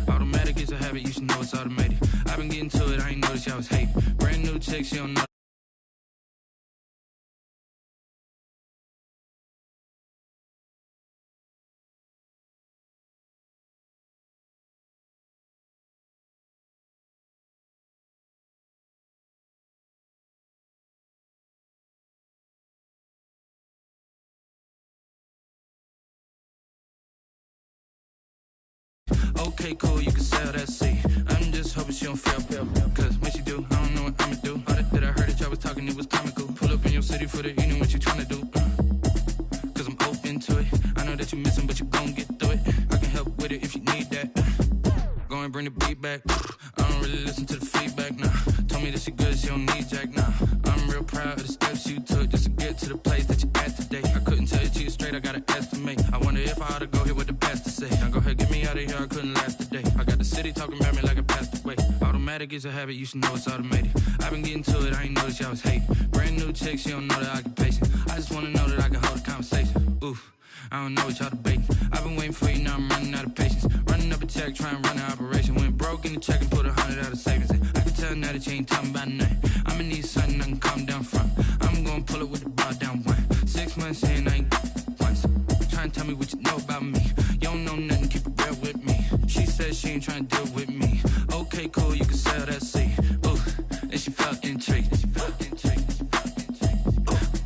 Automatic is a habit, you should know it's automated. I've been getting to it, I ain't noticed y'all was hating. Brand new chick, she don't know. Okay, cool, you can sell that seat. I'm just hoping she don't fail. Cause when she do, I don't know what I'ma do. All that I heard that y'all was talking, it was comical. Pull up in your city for the evening, what you tryna do? Cause I'm open to it. I know that you missing, but you gon' get through it. I can help with it if you need that. Go and bring the beat back. I don't really listen to the feedback, nah. Told me that she good, she don't need jack, nah. I'm real proud of the steps you took just to get to the place that you at today. I couldn't tell it to you straight, I gotta estimate. I wonder if I ought to go here with the pastor say. Now go ahead, get me out of here, I couldn't last a day. I got the city talking about me like I passed away. Automatic is a habit, you should know it's automated. I've been getting to it, I ain't noticed y'all was hating. Brand new chick, she don't know the occupation. I just wanna know that I can hold a conversation. Oof, I don't know what y'all debating. I've been waiting for you, now I'm running out of patience. Running up a check, trying to run an operation. Went broke in the check and put 100 out of savings in. I can tell now that you ain't talking about nothing. I'ma need something I can calm down from. I'm gonna pull it with the bar down one. 6 months in, I ain't once. Trying to tell me what you know about me. You don't know nothing, keep it real with me. She said she ain't trying to deal with me. Okay, cool, you can sell that seat. Ooh, and she felt intrigued.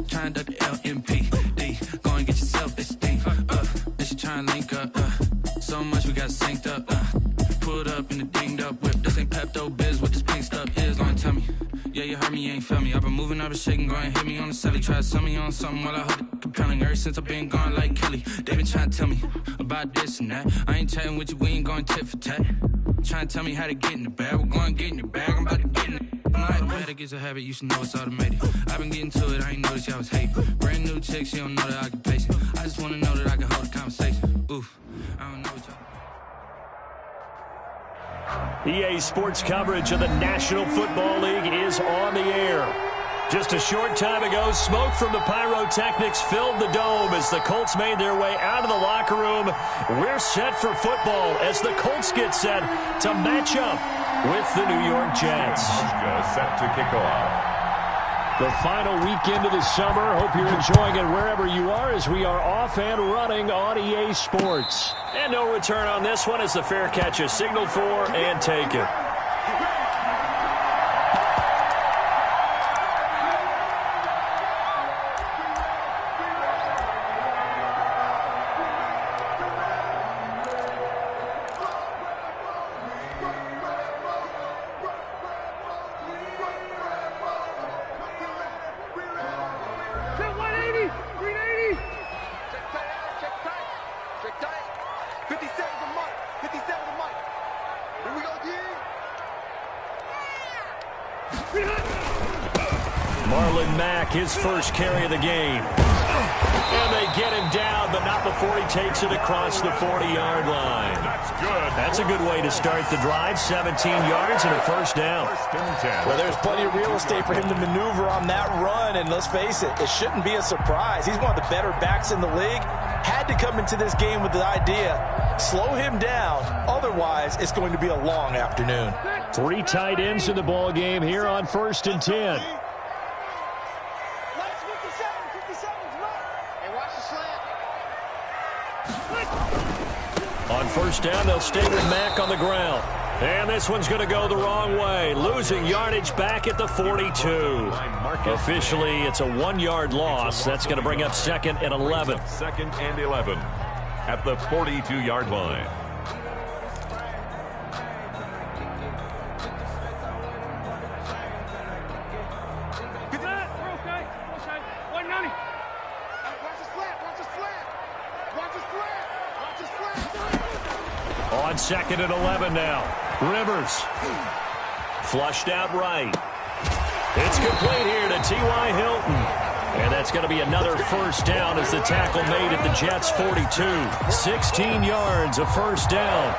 Trying to duck the LMPD. Go and get your self-esteem. And she trying to link up. So much we got synced up. Pulled up in the dinged up whip. This ain't Pepto Biz, what this pink stuff is. Go and tell me. Yeah, you heard me, you ain't felt me. I've been moving, I've been shaking, go and hit me on the celly. Try to sell me on something while I hold it compelling. Ever since I've been gone like Kelly, they been trying to tell me about this and that. I ain't chatting with you, we ain't going tit for tat. Trying to tell me how to get in the bag. We're going to get in the bag, I'm about to get in it. Automatic is a habit, you should know it's automated. I've been getting to it, I ain't noticed y'all was hating. Brand new chick, she don't know the occupation. I just wanna know that I can hold a conversation. Oof, I don't know what y'all. EA Sports coverage of the National Football League is on the air. Just a short time ago, smoke from the pyrotechnics filled the dome as the Colts made their way out of the locker room. We're set for football as the Colts get set to match up with the New York Jets. Set to kick off. The final weekend of the summer. Hope you're enjoying it wherever you are as we are off and running on EA Sports. And no return on this one as the fair catch is signaled for and taken. His first carry of the game. And they get him down, but not before he takes it across the 40-yard line. That's good. That's a good way to start the drive. 17 yards and a first down. Well, there's plenty of real estate for him to maneuver on that run, and let's face it, it shouldn't be a surprise. He's one of the better backs in the league. Had to come into this game with the idea, slow him down, otherwise it's going to be a long afternoon. 3 tight ends in the ball game here on 1st and 10. On first down, they'll stay with Mack on the ground. And this one's going to go the wrong way. Losing yardage back at the 42. Officially, it's a 1-yard loss. That's going to bring up 2nd and 11. 2nd and 11 at the 42-yard line. On 2nd and 11 now. Rivers. Flushed out right. It's complete here to T.Y. Hilton. And that's going to be another first down as the tackle made at the Jets' 42. 16 yards, a first down.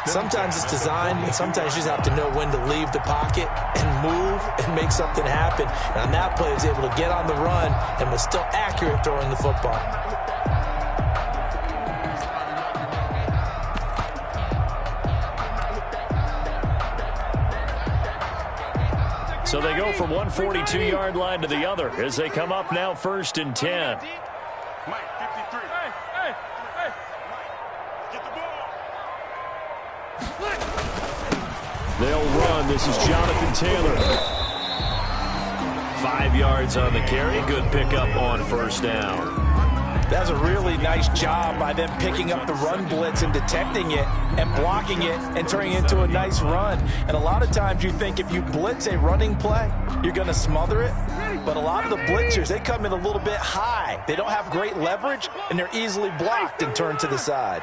Sometimes it's designed, and sometimes you just have to know when to leave the pocket and move and make something happen. And on that play, he was able to get on the run and was still accurate throwing the football. So they go from one 42-yard line to the other as they come up now 1st and 10. Mike, 53. Hey. Get the ball. They'll run. This is Jonathan Taylor. 5 yards on the carry. Good pickup on 1st down. That's a really nice job by them picking up the run blitz and detecting it and blocking it and turning it into a nice run. And a lot of times you think if you blitz a running play, you're going to smother it. But a lot of the blitzers, they come in a little bit high. They don't have great leverage, and they're easily blocked and turned to the side.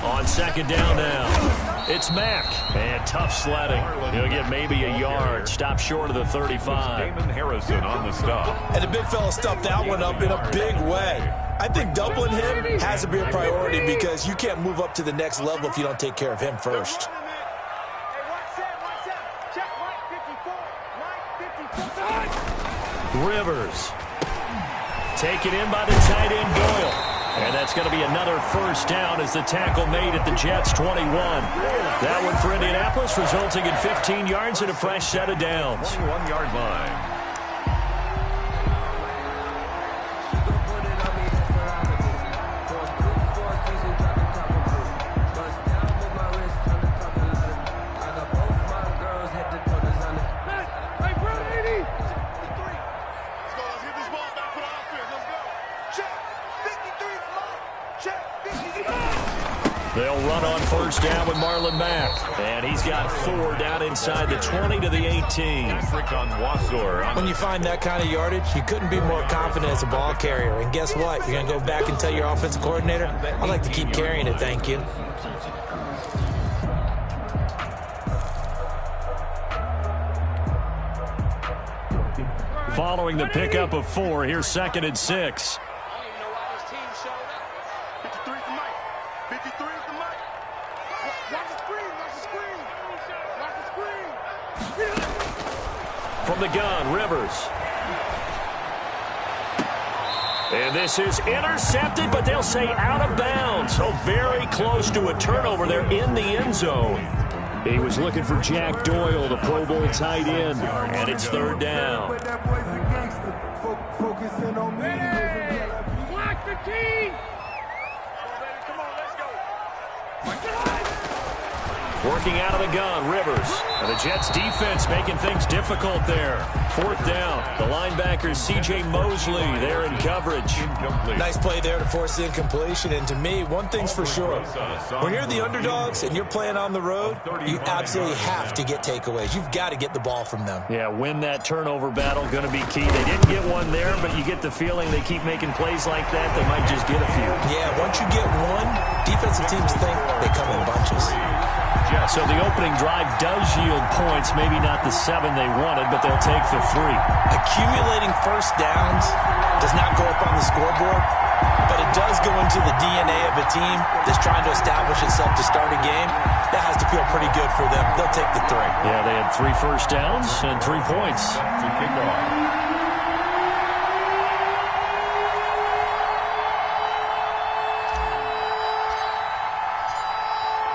On 2nd down now. It's Mack, and tough sledding. He'll get maybe a yard, stop short of the 35. Damon Harrison on the stop. And the big fella stuffed that one up in a big way. I think doubling him has to be a priority because you can't move up to the next level if you don't take care of him first. Rivers. Taken in by the tight end Doyle. And that's going to be another 1st down as the tackle made at the Jets' 21. That one for Indianapolis, resulting in 15 yards and a fresh set of downs. 21-yard line. They'll run on 1st down with Marlon Mack. And he's got 4 down inside the 20 to the 18. When you find that kind of yardage, you couldn't be more confident as a ball carrier. And guess what? You're going to go back and tell your offensive coordinator, I'd like to keep carrying it, thank you. Following the pickup of 4, here's 2nd and 6. From the gun, Rivers. And this is intercepted, but they'll say out of bounds. So very close to a turnover there in the end zone. He was looking for Jack Doyle, the Pro Bowl tight end, and it's 3rd down. Block the team. Working out of the gun, Rivers. And the Jets defense making things difficult there. 4th down. The linebacker C.J. Mosley there in coverage. Nice play there to force the incompletion. And to me, one thing's for sure. When you're the underdogs and you're playing on the road, you absolutely have to get takeaways. You've got to get the ball from them. Yeah, win that turnover battle, going to be key. They didn't get one there, but you get the feeling they keep making plays like that, they might just get a few. Yeah, once you get one, defensive teams think they come in bunches. So the opening drive does yield points, maybe not the 7 they wanted, but they'll take the 3. Accumulating 1st downs does not go up on the scoreboard, but it does go into the DNA of a team that's trying to establish itself to start a game. That has to feel pretty good for them. They'll take the 3. Yeah, they had 3 first downs and 3 points. To kick off.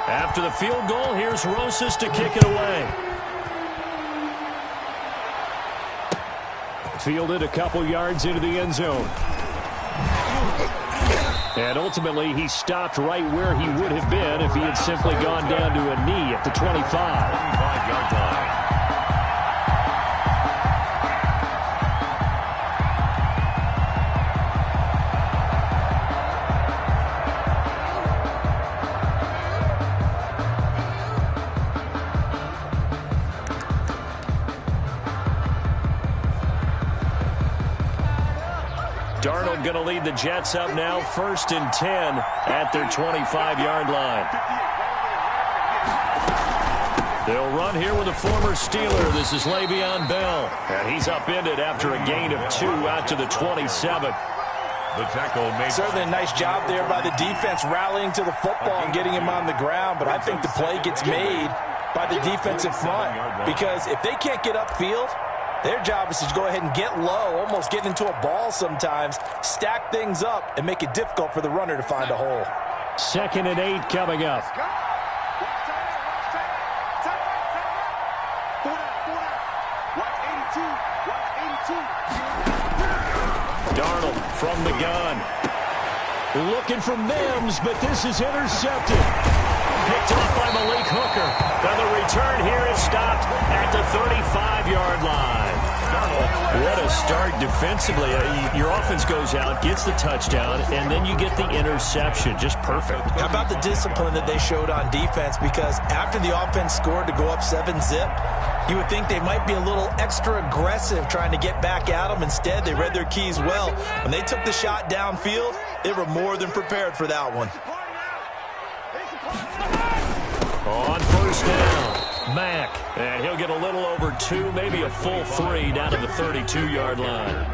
After the field goal, here's Rosas to kick it away. Fielded a couple yards into the end zone. And ultimately, he stopped right where he would have been if he had simply gone down to a knee at the 25. 25-yard line. Darnold going to lead the Jets up now, 1st and 10 at their 25-yard line. They'll run here with a former Steeler. This is Le'Veon Bell. And he's upended after a gain of 2 out to the 27. The tackle made. Certainly a nice job there by the defense rallying to the football and getting him on the ground. But I think the play gets made by the defensive front because if they can't get upfield, their job is to go ahead and get low, almost get into a ball sometimes, stack things up, and make it difficult for the runner to find a hole. 2nd and 8 coming up. Darnold from the gun. Looking for Mims, but this is intercepted. Picked off by Malik Hooker. Now the return here is stopped at the 35-yard line. What a start defensively. Your offense goes out, gets the touchdown, and then you get the interception. Just perfect. How about the discipline that they showed on defense? Because after the offense scored to go up 7-zip, you would think they might be a little extra aggressive trying to get back at them. Instead, they read their keys well. When they took the shot downfield, they were more than prepared for that one. On first down, Mack. And he'll get a little over 2, maybe a full 3 down to the 32-yard line.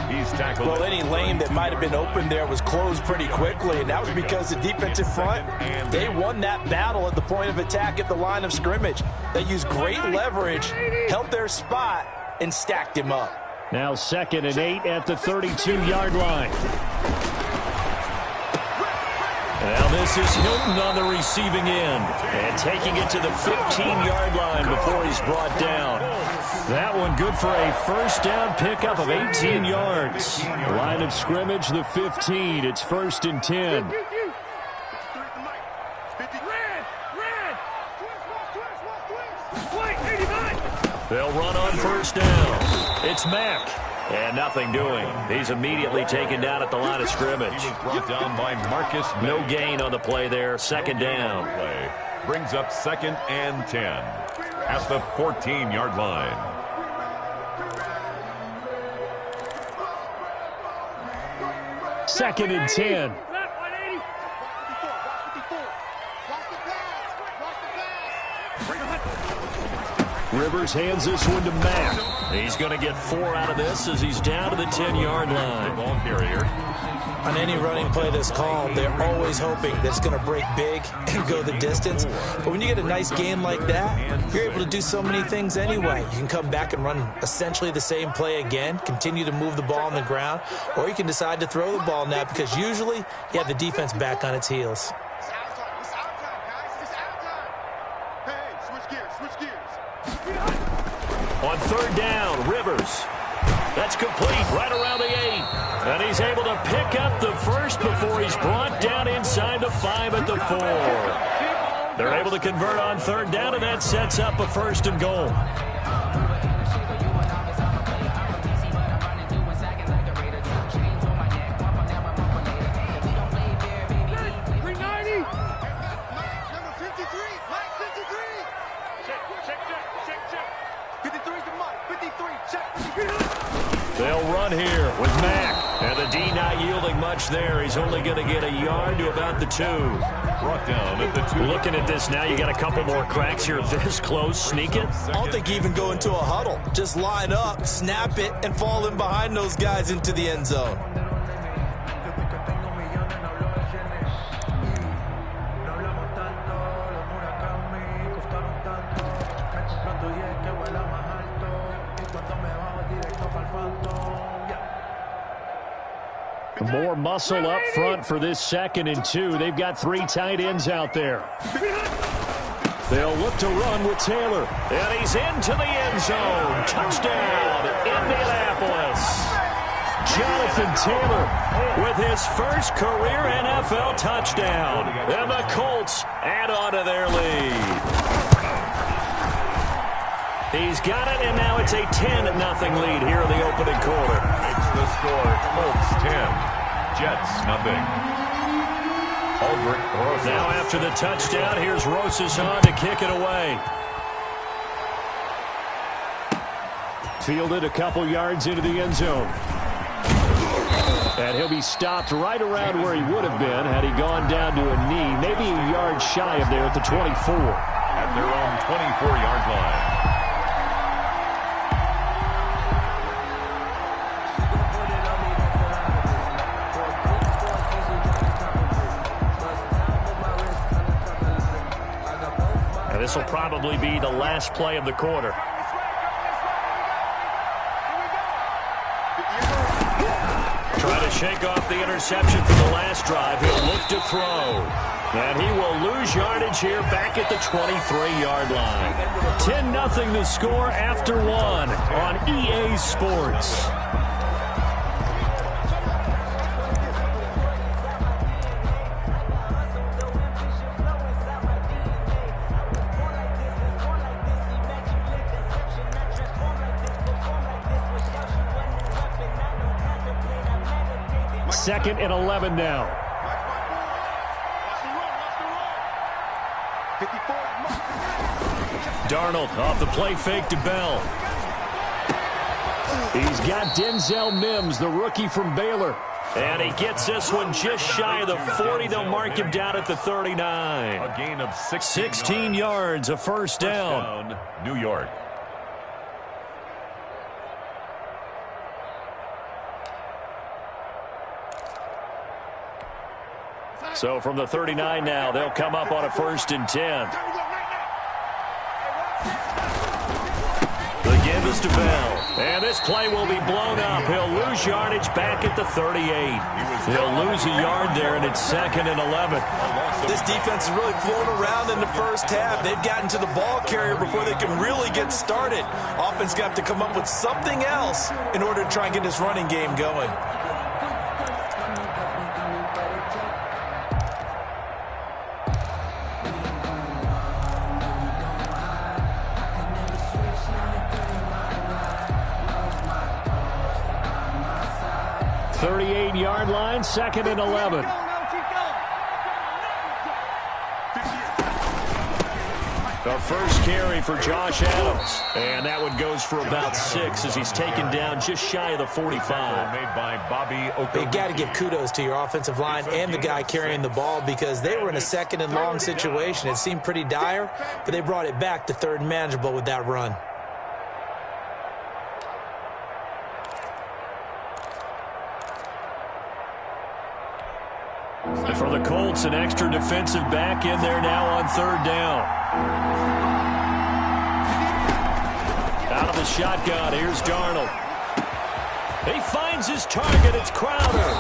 He's tackled. Well, any lane that might have been open there was closed pretty quickly, and that was because the defensive front, they won that battle at the point of attack at the line of scrimmage. They used great leverage, held their spot, and stacked him up. Now 2nd and 8 at the 32-yard line. Now this is Hilton on the receiving end. And taking it to the 15-yard line before he's brought down. That one good for a first down pickup of 18 yards. Line of scrimmage, the 15. It's 1st and 10. They'll run on first down. It's Mack. And nothing doing. He's immediately taken down at the line of scrimmage. He was brought down by Marcus. No gain on the play there. 2nd down. Play brings up 2nd and 10 at the 14-yard line. Second and 10. Rivers hands this one to Mack. He's going to get 4 out of this as he's down to the 10-yard line. Ball carrier. On any running play that's called, they're always hoping that it's going to break big and go the distance. But when you get a nice game like that, you're able to do so many things anyway. You can come back and run essentially the same play again, continue to move the ball on the ground, or you can decide to throw the ball now because usually you have the defense back on its heels. On 3rd down, Rivers. That's complete right around the 8. And he's able to pick up the first before he's brought down inside the 5 at the 4. They're able to convert on 3rd down, and that sets up a 1st and goal. They'll run here with Mack. And the D not yielding much there. He's only going to get a yard to about the 2. Brought down at the 2. Looking at this now, you got a couple more cracks here. This close, sneak it. I don't think you even go into a huddle. Just line up, snap it, and fall in behind those guys into the end zone. More muscle up front for this 2nd and 2. They've got 3 tight ends out there. They'll look to run with Taylor. And he's into the end zone. Touchdown, Indianapolis. Jonathan Taylor with his first career NFL touchdown. And the Colts add on to their lead. He's got it, and now it's a 10-0 lead here in the opening quarter. Makes the score. Colts 10, Jets nothing. Aldrich Rosas. Now after the touchdown, here's Rosas on to kick it away. Fielded a couple yards into the end zone. And he'll be stopped right around where he would have been had he gone down to a knee, maybe a yard shy of there at the 24. At their own 24-yard line. This will probably be the last play of the quarter. Try to shake off the interception from the last drive. He'll look to throw. And he will lose yardage here back at the 23-yard line. 10-0 the score after one on EA Sports. Second and 11 now. Darnold off the play fake to Bell. He's got Denzel Mims, the rookie from Baylor. And he gets this one just shy of the 40. They'll mark him down at the 39. A gain of 16 yards, a first down. New York. So from the 39 now, they'll come up on a 1st and 10. The give is to Bell. And this play will be blown up. He'll lose yardage back at the 38. He'll lose a yard there, and it's 2nd and 11. This defense is really flown around in the first half. They've gotten to the ball carrier before they can really get started. Offense got to come up with something else in order to try and get this running game going. Yard line, 2nd and 11. The first carry for Josh Adams. And that one goes for about 6 as he's taken down just shy of the 45. Made by Bobby. You got to give kudos to your offensive line and the guy carrying the ball because they were in a 2nd and long situation. It seemed pretty dire, but they brought it back to 3rd and manageable with that run. For the Colts, an extra defensive back in there now on 3rd down. Out of the shotgun, here's Darnold. He finds his target, it's Crowder.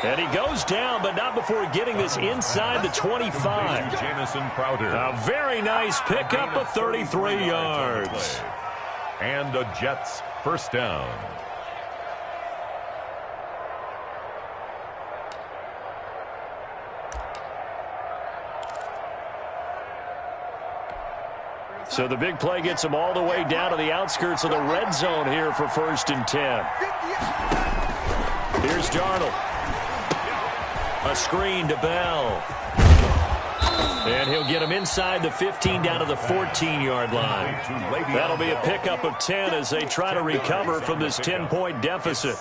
And he goes down, but not before getting this inside the 25. Jamison Crowder. A very nice pickup of 33 yards. And the Jets' first down. So the big play gets them all the way down to the outskirts of the red zone here for 1st and 10. Here's Darnold. A screen to Bell. And he'll get him inside the 15 down to the 14-yard line. That'll be a pickup of 10 as they try to recover from this 10-point deficit.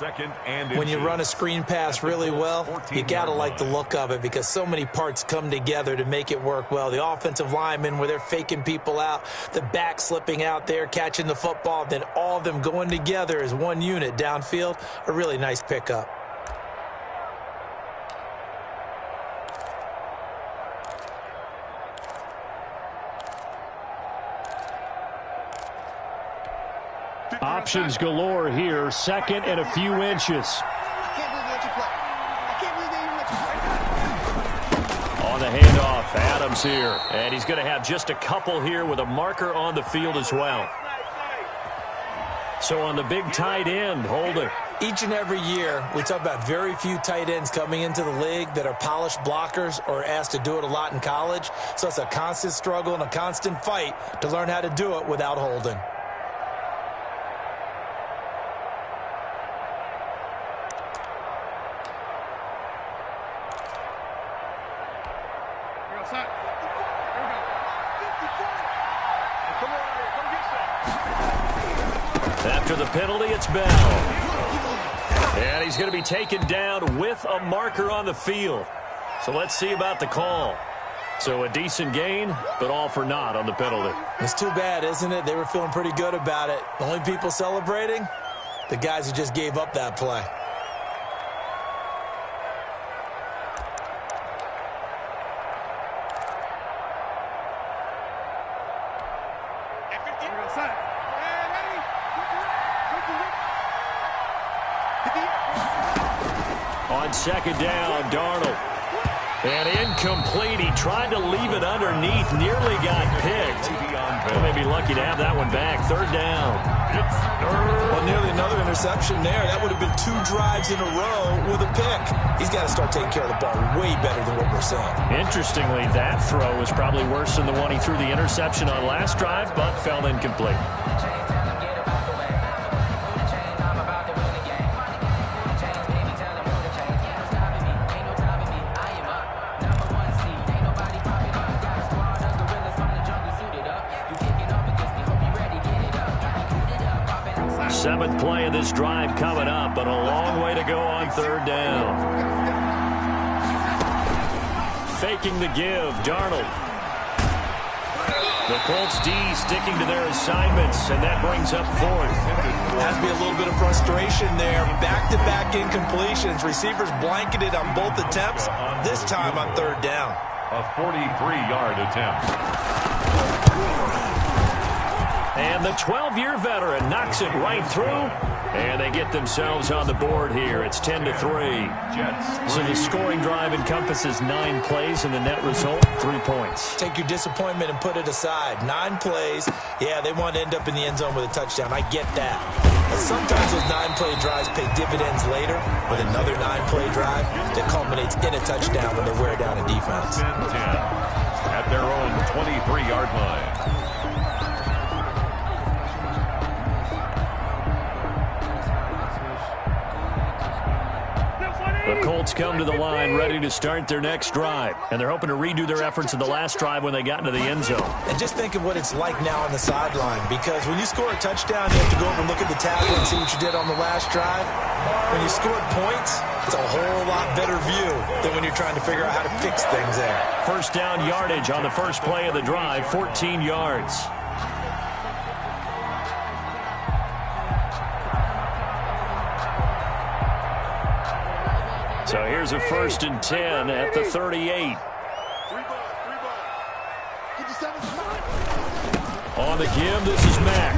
When you run a screen pass really well, you got to like the look of it because so many parts come together to make it work well. The offensive linemen where they're faking people out, the back slipping out there, catching the football, then all of them going together as one unit downfield. A really nice pickup. Options galore here, 2nd and a few inches. On the handoff, Adams here. And he's going to have just a couple here with a marker on the field as well. So on the big tight end, Holden. Each and every year, we talk about very few tight ends coming into the league that are polished blockers or asked to do it a lot in college. So it's a constant struggle and a constant fight to learn how to do it without Holden. After the penalty, it's Bell. And he's going to be taken down with a marker on the field. So let's see about the call. So a decent gain, but all for naught on the penalty. It's too bad, isn't it? They were feeling pretty good about it. The only people celebrating, the guys who just gave up that play. On 2nd down, Darnold. And incomplete. He tried to leave it underneath. Nearly got picked. Well, may be lucky to have that one back. Third down. Well, nearly another interception there. That would have been 2 drives in a row with a pick. He's got to start taking care of the ball way better than what we're saying. Interestingly, that throw was probably worse than the one he threw the interception on last drive, but fell incomplete. Seventh play of this drive coming up, but a long way to go on third down. Faking the give, Darnold. The Colts D sticking to their assignments, and that brings up fourth. Has to be a little bit of frustration there. Back-to-back incompletions. Receivers blanketed on both attempts, this time on third down. A 43-yard attempt. And the 12-year veteran knocks it right through, and they get themselves on the board here. It's 10-3. So the scoring drive encompasses 9 plays, and the net result, 3 points. Take your disappointment and put it aside. 9 plays. Yeah, they want to end up in the end zone with a touchdown. I get that. But sometimes those 9-play drives pay dividends later with another 9-play drive that culminates in a touchdown when they wear down a defense. 10-10 at their own 23-yard line. The Colts come to the line ready to start their next drive, and they're hoping to redo their efforts in the last drive when they got into the end zone. And just think of what it's like now on the sideline, because when you score a touchdown, you have to go over and look at the tablet and see what you did on the last drive. When you scored points, it's a whole lot better view than when you're trying to figure out how to fix things there. First down yardage on the first play of the drive, 14 yards. So here's a 1st and 10 at the 38. On the give, this is Mack.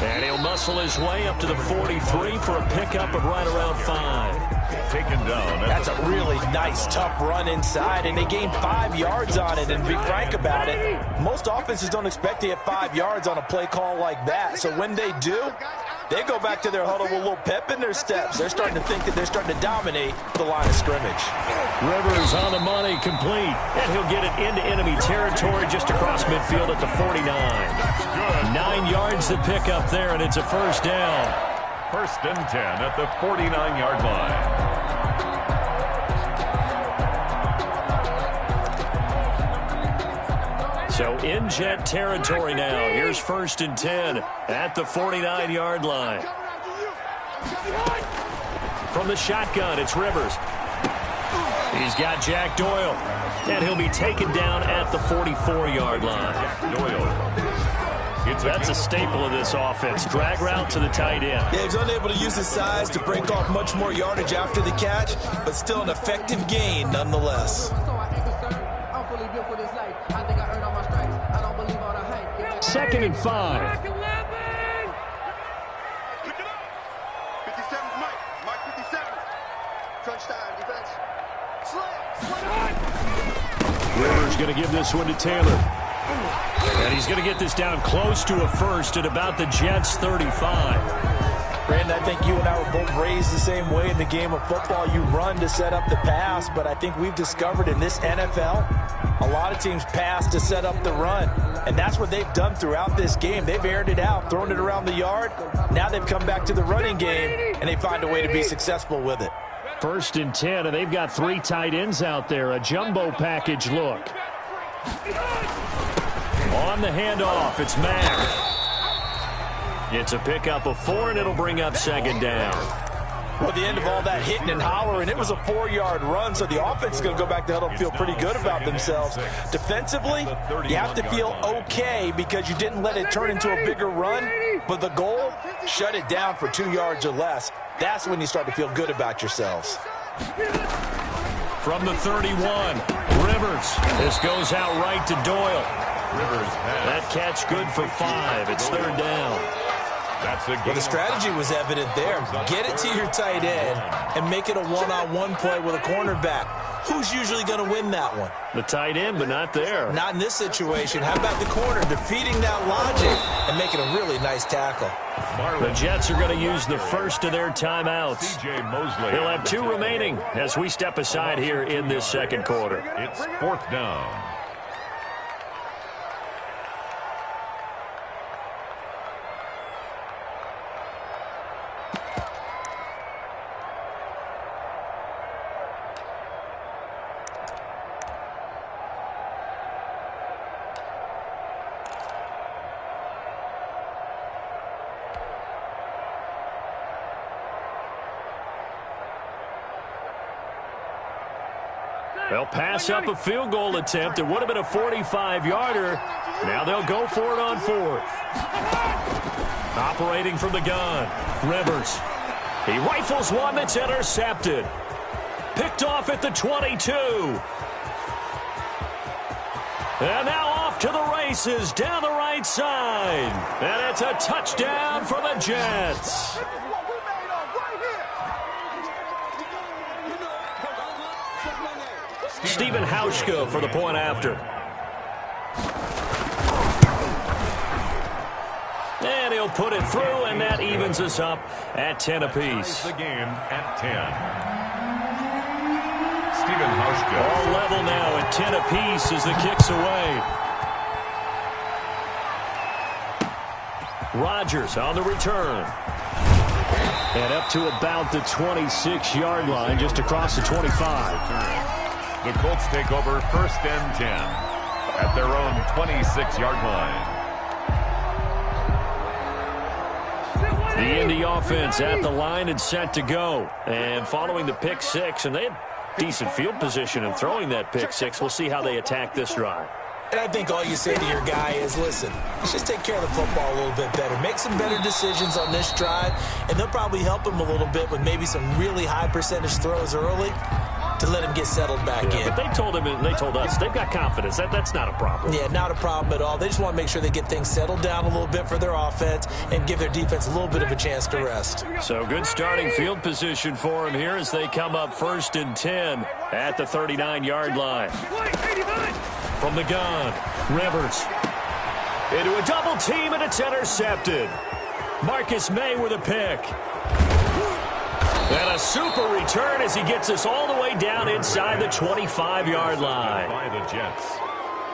And he'll muscle his way up to the 43 for a pickup of right around 5. Taken down. That's a really nice, tough run inside, and they gained 5 yards on it. And to be frank about it, most offenses don't expect to get 5 yards on a play call like that. So when they do, they go back to their huddle with a little pep in their steps. They're starting to think that they're starting to dominate the line of scrimmage. Rivers on the money, complete. And he'll get it into enemy territory just across midfield at the 49. 9 yards to pick up there, and it's a first down. 1st and 10 at the 49-yard line. So in Jet territory now. Here's 1st and 10 at the 49-yard line. From the shotgun, it's Rivers. He's got Jack Doyle. And he'll be taken down at the 44-yard line. Doyle. That's a staple of this offense. Drag route to the tight end. Yeah, he's unable to use his size to break off much more yardage after the catch, but still an effective gain nonetheless. 2nd and 5. Pick it up. 57 Mike. Mike 57. Crunch time, defense. Rivers going to give this one to Taylor. And he's going to get this down close to a first at about the Jets' 35. Brandon, I think you and I were both raised the same way in the game of football. You run to set up the pass, but I think we've discovered in this NFL, a lot of teams pass to set up the run. And that's what they've done throughout this game. They've aired it out, thrown it around the yard. Now they've come back to the running game, and they find a way to be successful with it. 1st and 10, and they've got 3 tight ends out there. A jumbo package look. On the handoff, it's Mack. It's a pickup of 4, and it'll bring up 2nd down. Well, at the end of all that hitting and hollering, it was a 4-yard run, so the offense is going to go back to huddle and feel pretty good about themselves. Defensively, you have to feel okay because you didn't let it turn into a bigger run, but the goal, shut it down for 2 yards or less. That's when you start to feel good about yourselves. From the 31, Rivers. This goes out right to Doyle. Rivers pass. That catch good for 5. It's 3rd down. Well, the strategy was evident there. Get it to your tight end and make it a one-on-one play with a cornerback. Who's usually going to win that one? The tight end, but not there. Not in this situation. How about the corner defeating that logic and making a really nice tackle? The Jets are going to use the first of their timeouts. They'll have 2 remaining as we step aside here in this second quarter. It's 4th down. They'll pass up a field goal attempt. It would have been a 45-yarder. Now they'll go for it on 4th. Operating from the gun, Rivers. He rifles one that's intercepted. Picked off at the 22. And now off to the races down the right side. And it's a touchdown for the Jets. Stephen Hauschka for the point after. And he'll put it through, and that evens us up at 10 apiece. The game at 10. Stephen Hauschka. All level now at 10 apiece as the kick's away. Rodgers on the return. And up to about the 26-yard line, just across the 25. The Colts take over 1st and 10 at their own 26-yard line. The Indy offense at the line and set to go. And following the pick 6, and they had decent field position in throwing that pick 6. We'll see how they attack this drive. And I think all you say to your guy is, listen, let's just take care of the football a little bit better. Make some better decisions on this drive, and they'll probably help him a little bit with maybe some really high percentage throws early to let him get settled back in. But they told him and they told us they've got confidence. That's not a problem. Yeah, not a problem at all. They just want to make sure they get things settled down a little bit for their offense and give their defense a little bit of a chance to rest. So good starting field position for them here as they come up 1st and 10 at the 39-yard line. From the gun, Rivers. Into a double team, and it's intercepted. Marcus May with a pick. And a super return as he gets us all the way down inside the 25-yard line. By the Jets.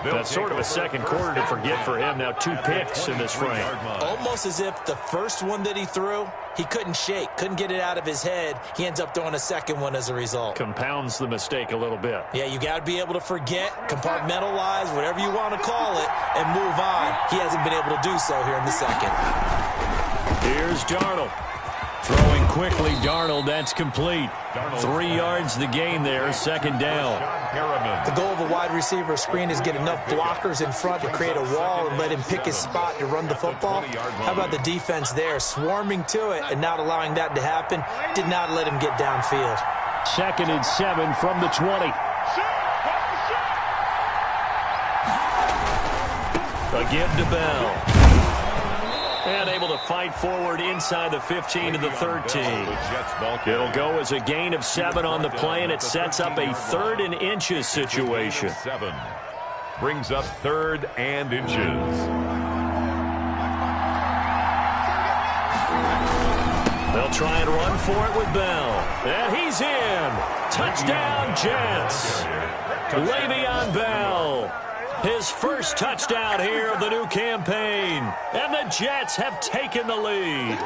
That's sort of a second quarter to forget for him. Now 2 picks in this frame. Almost as if the first one that he threw, he couldn't shake, couldn't get it out of his head. He ends up throwing a second one as a result. Compounds the mistake a little bit. Yeah, you got to be able to forget, compartmentalize, whatever you want to call it, and move on. He hasn't been able to do so here in the second. Here's Darnold. Throwing quickly, Darnold, that's complete. 3 yards the gain there, 2nd down. The goal of a wide receiver screen is get enough blockers in front to create a wall and let him pick his spot to run the football. How about the defense there, swarming to it and not allowing that to happen? Did not let him get downfield. 2nd and 7 from the 20. Again to Bell. And able to fight forward inside the 15 to the 13. It'll go as a gain of 7 on the play, and it sets up a 3rd and inches situation. 7 brings up 3rd and inches. They'll try and run for it with Bell. And he's in. Touchdown, Jets. Le'Veon Bell. His first touchdown here of the new campaign. And the Jets have taken the lead.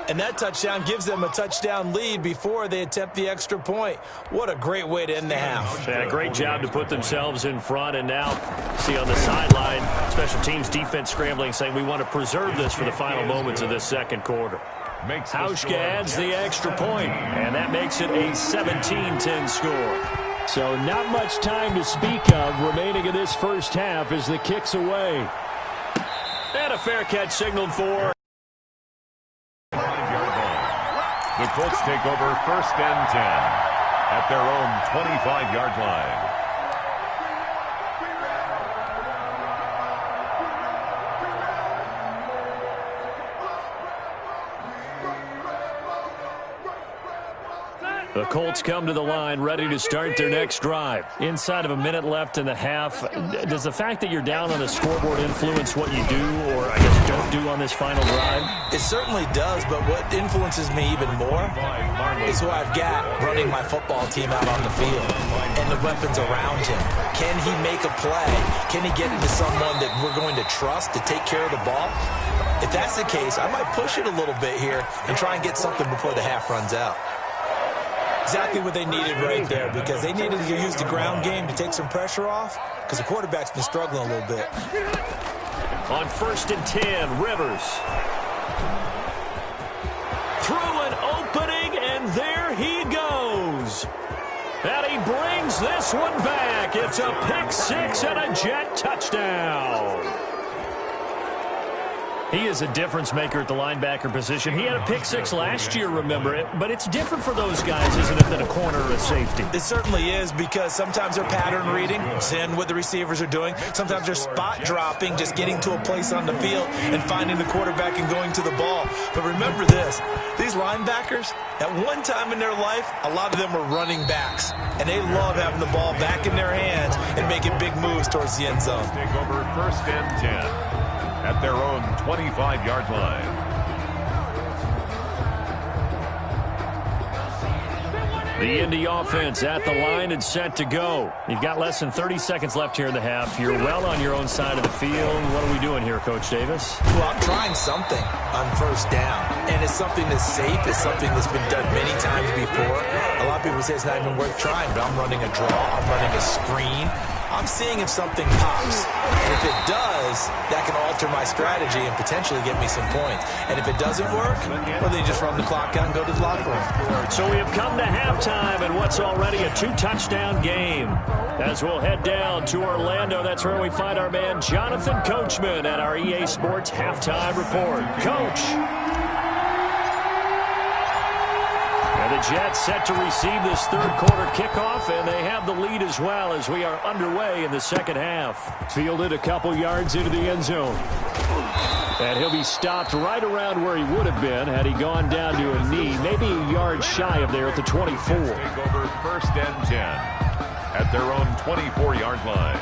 And that touchdown gives them a touchdown lead before they attempt the extra point. What a great way to end the half. Yeah, great job to put themselves in front. And now, see on the sideline, special teams defense scrambling, saying we want to preserve this for the final moments of this second quarter. Hauschka adds the extra point, and that makes it a 17-10 score. So not much time to speak of remaining in this first half as the kick's away. And a fair catch signaled for. The Colts take over 1st and 10 at their own 25-yard line. The Colts come to the line ready to start their next drive. Inside of a minute left in the half, does the fact that you're down on the scoreboard influence what you do or, I guess, don't do on this final drive? It certainly does, but what influences me even more is who I've got running my football team out on the field and the weapons around him. Can he make a play? Can he get into someone that we're going to trust to take care of the ball? If that's the case, I might push it a little bit here and try and get something before the half runs out. Exactly what they needed right there, because they needed to use the ground game to take some pressure off, because the quarterback's been struggling a little bit. On 1st and 10, Rivers. Through an opening, and there he goes. And he brings this one back. It's a pick-6 and a Jet touchdown. He is a difference maker at the linebacker position. He had a pick-6 last year, remember it, but it's different for those guys, isn't it, than a corner or a safety? It certainly is, because sometimes they're pattern reading, seeing what the receivers are doing. Sometimes they're spot dropping, just getting to a place on the field and finding the quarterback and going to the ball. But remember this, these linebackers, at one time in their life, a lot of them were running backs, and they love having the ball back in their hands and making big moves towards the end zone. Take over 1st and 10 at their own 25-yard line. The Indy offense at the line and set to go. You've got less than 30 seconds left here in the half. You're well on your own side of the field. What are we doing here, Coach Davis? Well, I'm trying something on 1st down, and it's something that's safe. It's something that's been done many times before. A lot of people say it's not even worth trying, but I'm running a draw. I'm running a screen. I'm seeing if something pops. And if it does, that can alter my strategy and potentially get me some points. And if it doesn't work, well, then you just run the clock out and go to the locker room. So we have come to halftime in what's already a 2-touchdown game. As we'll head down to Orlando, that's where we find our man Jonathan Coachman at our EA Sports Halftime Report. Coach. And the Jets set to receive this third-quarter kickoff, and they have the lead as well as we are underway in the second half. Fielded a couple yards into the end zone. And he'll be stopped right around where he would have been had he gone down to a knee, maybe a yard shy of there at the 24. Take over 1st and 10 at their own 24-yard line.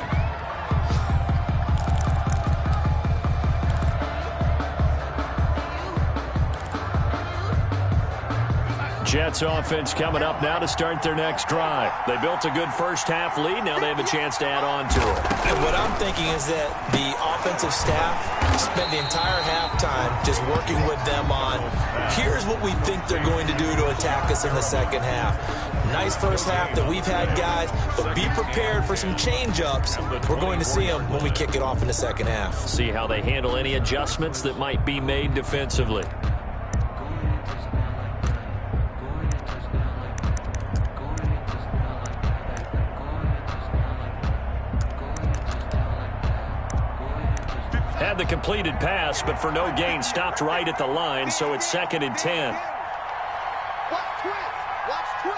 Jets offense coming up now to start their next drive. They built a good first-half lead. Now they have a chance to add on to it. And what I'm thinking is that the offensive staff spent the entire halftime just working with them on, here's what we think they're going to do to attack us in the second half. Nice first half that we've had, guys, but be prepared for some change-ups. We're going to see them when we kick it off in the second half. See how they handle any adjustments that might be made defensively. Had the completed pass, but for no gain, stopped right at the line, so it's 2nd and 10. Watch twins. Watch twins.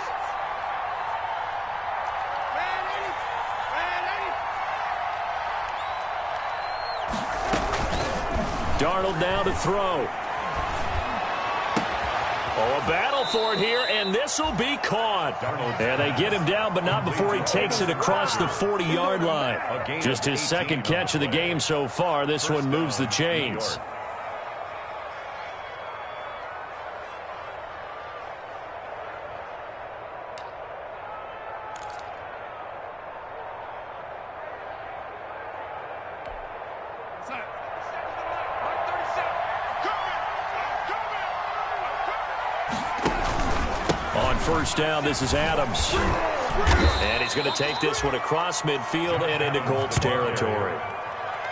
Darnold now to throw. Oh, a battle for it here, and this will be caught. And they get him down, but not before he takes it across the 40-yard line. Just his second catch of the game so far. This one moves the chains. On 1st down, this is Adams. And he's going to take this one across midfield and into Colts territory.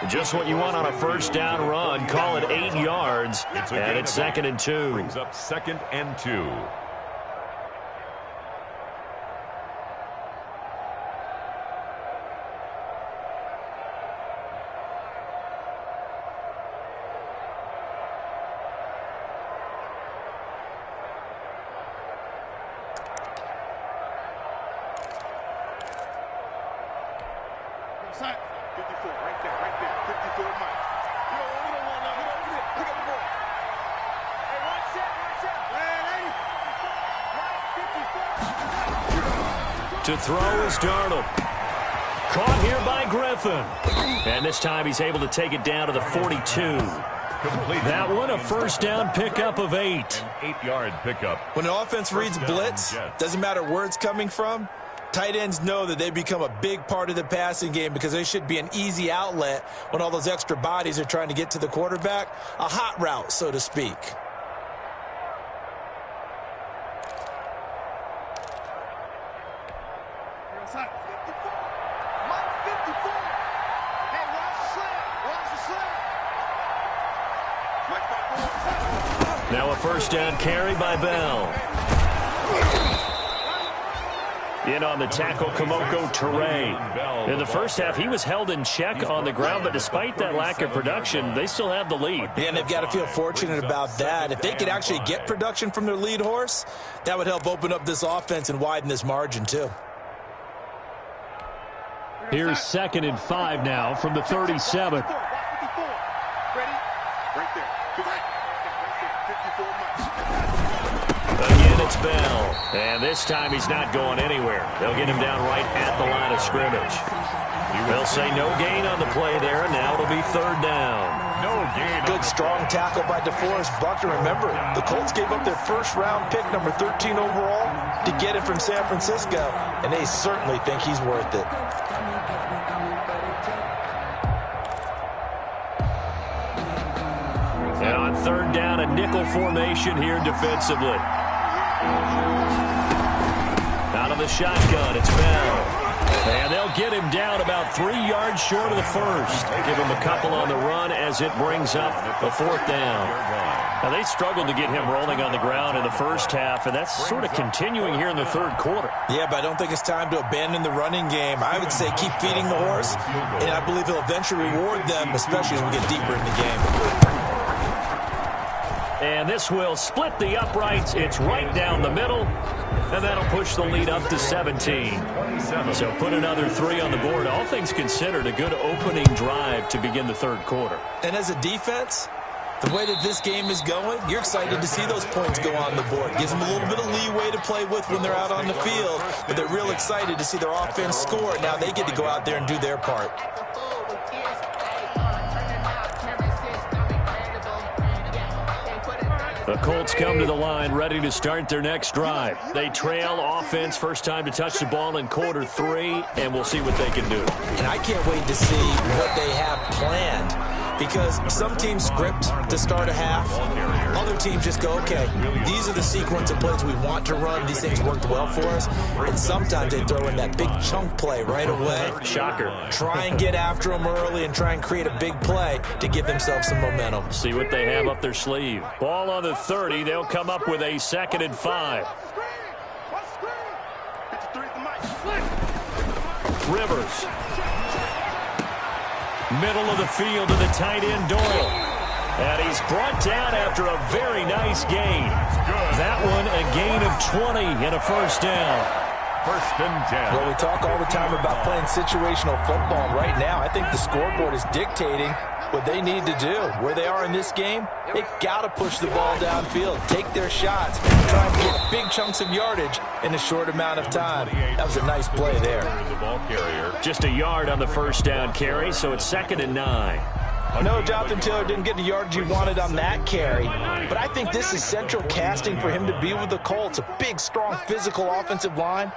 Just what you want on a 1st down run. Call it 8 yards, and it's 2nd and 2. Brings up 2nd and 2. To throw is Darnold. Caught here by Griffin. And this time he's able to take it down to the 42. That one a first down pickup of 8. An 8-yard pickup. When an offense reads blitz, doesn't matter where it's coming from, tight ends know that they become a big part of the passing game because they should be an easy outlet when all those extra bodies are trying to get to the quarterback. A hot route, so to speak. Now a first down carry by Bell. In on the tackle, Kamoko Toure. In the first half, he was held in check on the ground, but despite that lack of production, they still have the lead. Yeah, and they've got to feel fortunate about that. If they could actually get production from their lead horse, that would help open up this offense and widen this margin, too. Here's 2nd and 5 now from the 37. Again, it's Bell. And this time he's not going anywhere. They'll get him down right at the line of scrimmage. They'll say no gain on the play there, and now it'll be 3rd down. No gain. Good strong tackle by DeForest Buckner. Remember, the Colts gave up their first-round pick, number 13 overall, to get him from San Francisco, and they certainly think he's worth it. And on 3rd down, a nickel formation here defensively. Out of the shotgun, it's Bell. And they'll get him down about 3 yards short of the first. Give him a couple on the run as it brings up a 4th down. Now, they struggled to get him rolling on the ground in the first half, and that's sort of continuing here in the 3rd quarter. Yeah, but I don't think it's time to abandon the running game. I would say keep feeding the horse, and I believe he'll eventually reward them, especially as we get deeper in the game. And this will split the uprights. It's right down the middle. And that'll push the lead up to 17. So put another 3 on the board. All things considered, a good opening drive to begin the 3rd quarter. And as a defense, the way that this game is going, you're excited to see those points go on the board. Gives them a little bit of leeway to play with when they're out on the field. But they're real excited to see their offense score. Now they get to go out there and do their part. The Colts come to the line ready to start their next drive. They trail offense, first time to touch the ball in quarter 3, and we'll see what they can do. And I can't wait to see what they have planned, because some teams script to start a half. Other teams just go, okay, these are the sequence of plays we want to run. These things worked well for us. And sometimes they throw in that big chunk play right away. Shocker. Try and get after them early and try and create a big play to give themselves some momentum. See what they have up their sleeve. Ball on the 30. They'll come up with a 2nd and 5. Rivers. Middle of the field to the tight end, Doyle. And he's brought down after a very nice gain. That one a gain of 20 and a first down. 1st and 10. Well, we talk all the time about playing situational football. Right now, I think the scoreboard is dictating what they need to do. Where they are in this game, they've got to push the ball downfield, take their shots, try and get big chunks of yardage in a short amount of time. That was a nice play there. Just a yard on the first down carry, so it's 2nd and 9. No, Jonathan Taylor didn't get the yardage he wanted on that carry, but I think this is central casting for him to be with the Colts. A big, strong, physical offensive line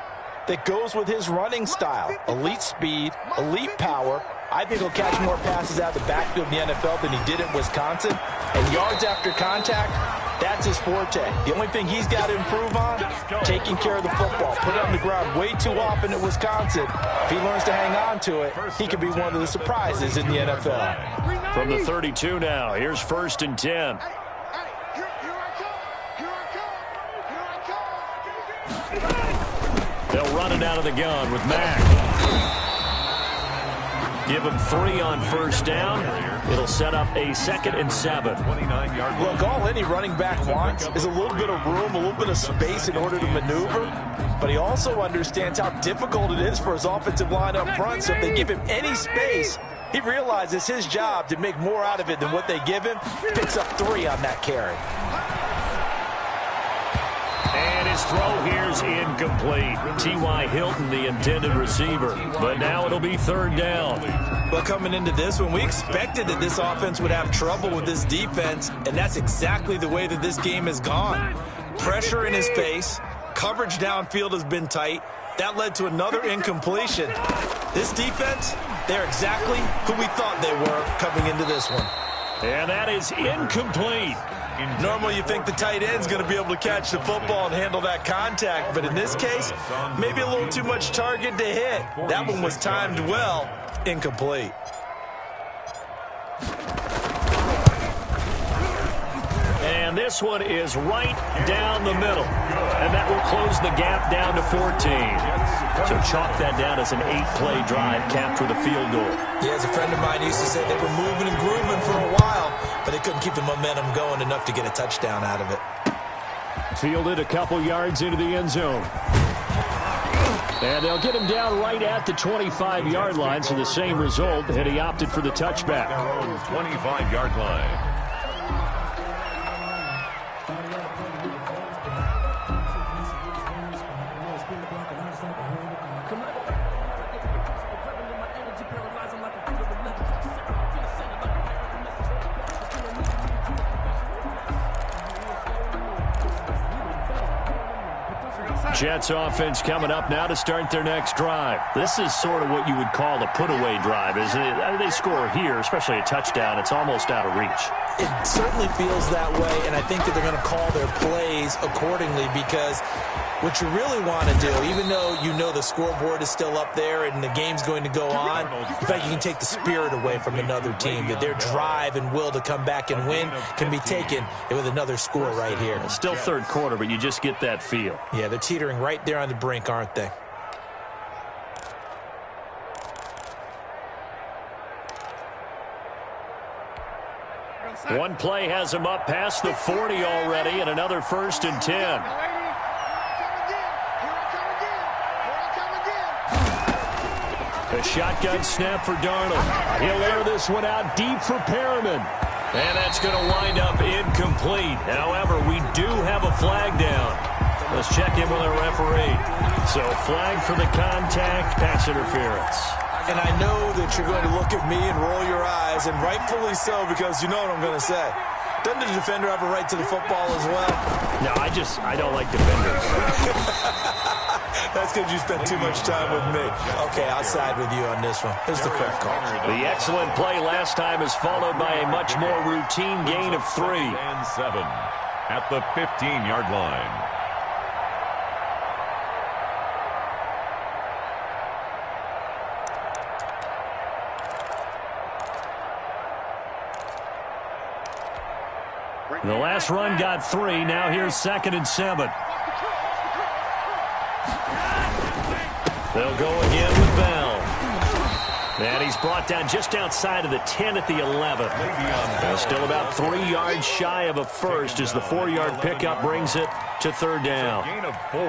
that goes with his running style. Elite speed, elite power. I think he'll catch more passes out of the backfield in the NFL than he did at Wisconsin. And yards after contact, that's his forte. The only thing he's got to improve on, taking care of the football. Put it on the ground way too often at Wisconsin. If he learns to hang on to it, he could be one of the surprises in the NFL. From the 32 now, here's 1st and 10. They'll run it out of the gun with Mack. Give him 3 on first down. It'll set up a 2nd and 7. Look, all any running back wants is a little bit of room, a little bit of space in order to maneuver. But he also understands how difficult it is for his offensive line up front. So if they give him any space, he realizes his job to make more out of it than what they give him. Picks up 3 on that carry. And his His throw here's incomplete. T.Y. Hilton, the intended receiver. But now it'll be third down. Well, coming into this one, we expected that this offense would have trouble with this defense, and that's exactly the way that this game has gone. Pressure in his face. Coverage downfield has been tight. That led to another incompletion. This defense, they're exactly who we thought they were coming into this one. And that is incomplete. Normally you think the tight end's going to be able to catch the football and handle that contact, but in this case, maybe a little too much target to hit. That one was timed well. Incomplete. And this one is right down the middle. And that will close the gap down to 14. So chalk that down as an 8-play drive capped with a field goal. Yeah, as a friend of mine used to say, they were moving and grooving for a while, but they couldn't keep the momentum going enough to get a touchdown out of it. Fielded a couple yards into the end zone. And they'll get him down right at the 25-yard line, so the same result, and he opted for the touchback. Their own 25-yard line. Jets offense coming up now to start their next drive. This is sort of what you would call a put-away drive, isn't it? I mean, they score here, especially a touchdown. It's almost out of reach. It certainly feels that way, and I think that they're going to call their plays accordingly, because what you really want to do, even though you know the scoreboard is still up there and the game's going to go on, in fact, you can take the spirit away from another team, that their drive and will to come back and win can be taken with another score right here. It's still third quarter, but you just get that feel. Yeah, they're teetering right there on the brink, aren't they? One play has him up past the 40 already, and another 1st and 10. A shotgun snap for Darnold. He'll air this one out deep for Perriman. And that's going to wind up incomplete. However, we do have a flag down. Let's check in with our referee. So flag for the contact, pass interference. And I know that you're going to look at me and roll your eyes, and rightfully so, because you know what I'm going to say. Doesn't the defender have a right to the football as well? No, I don't like defenders. That's because you spent too much time with me. Okay, I'll side with you on this one. Here's the correct call. The excellent play last time is followed by a much more routine gain of 3. And 7 at the 15-yard line. The last run got 3. Now here's 2nd and 7. They'll go again with Bell. And he's brought down just outside of the 10 at the 11. Still about 3 yards shy of a first as the 4-yard pickup brings it to third down. Gain of 4.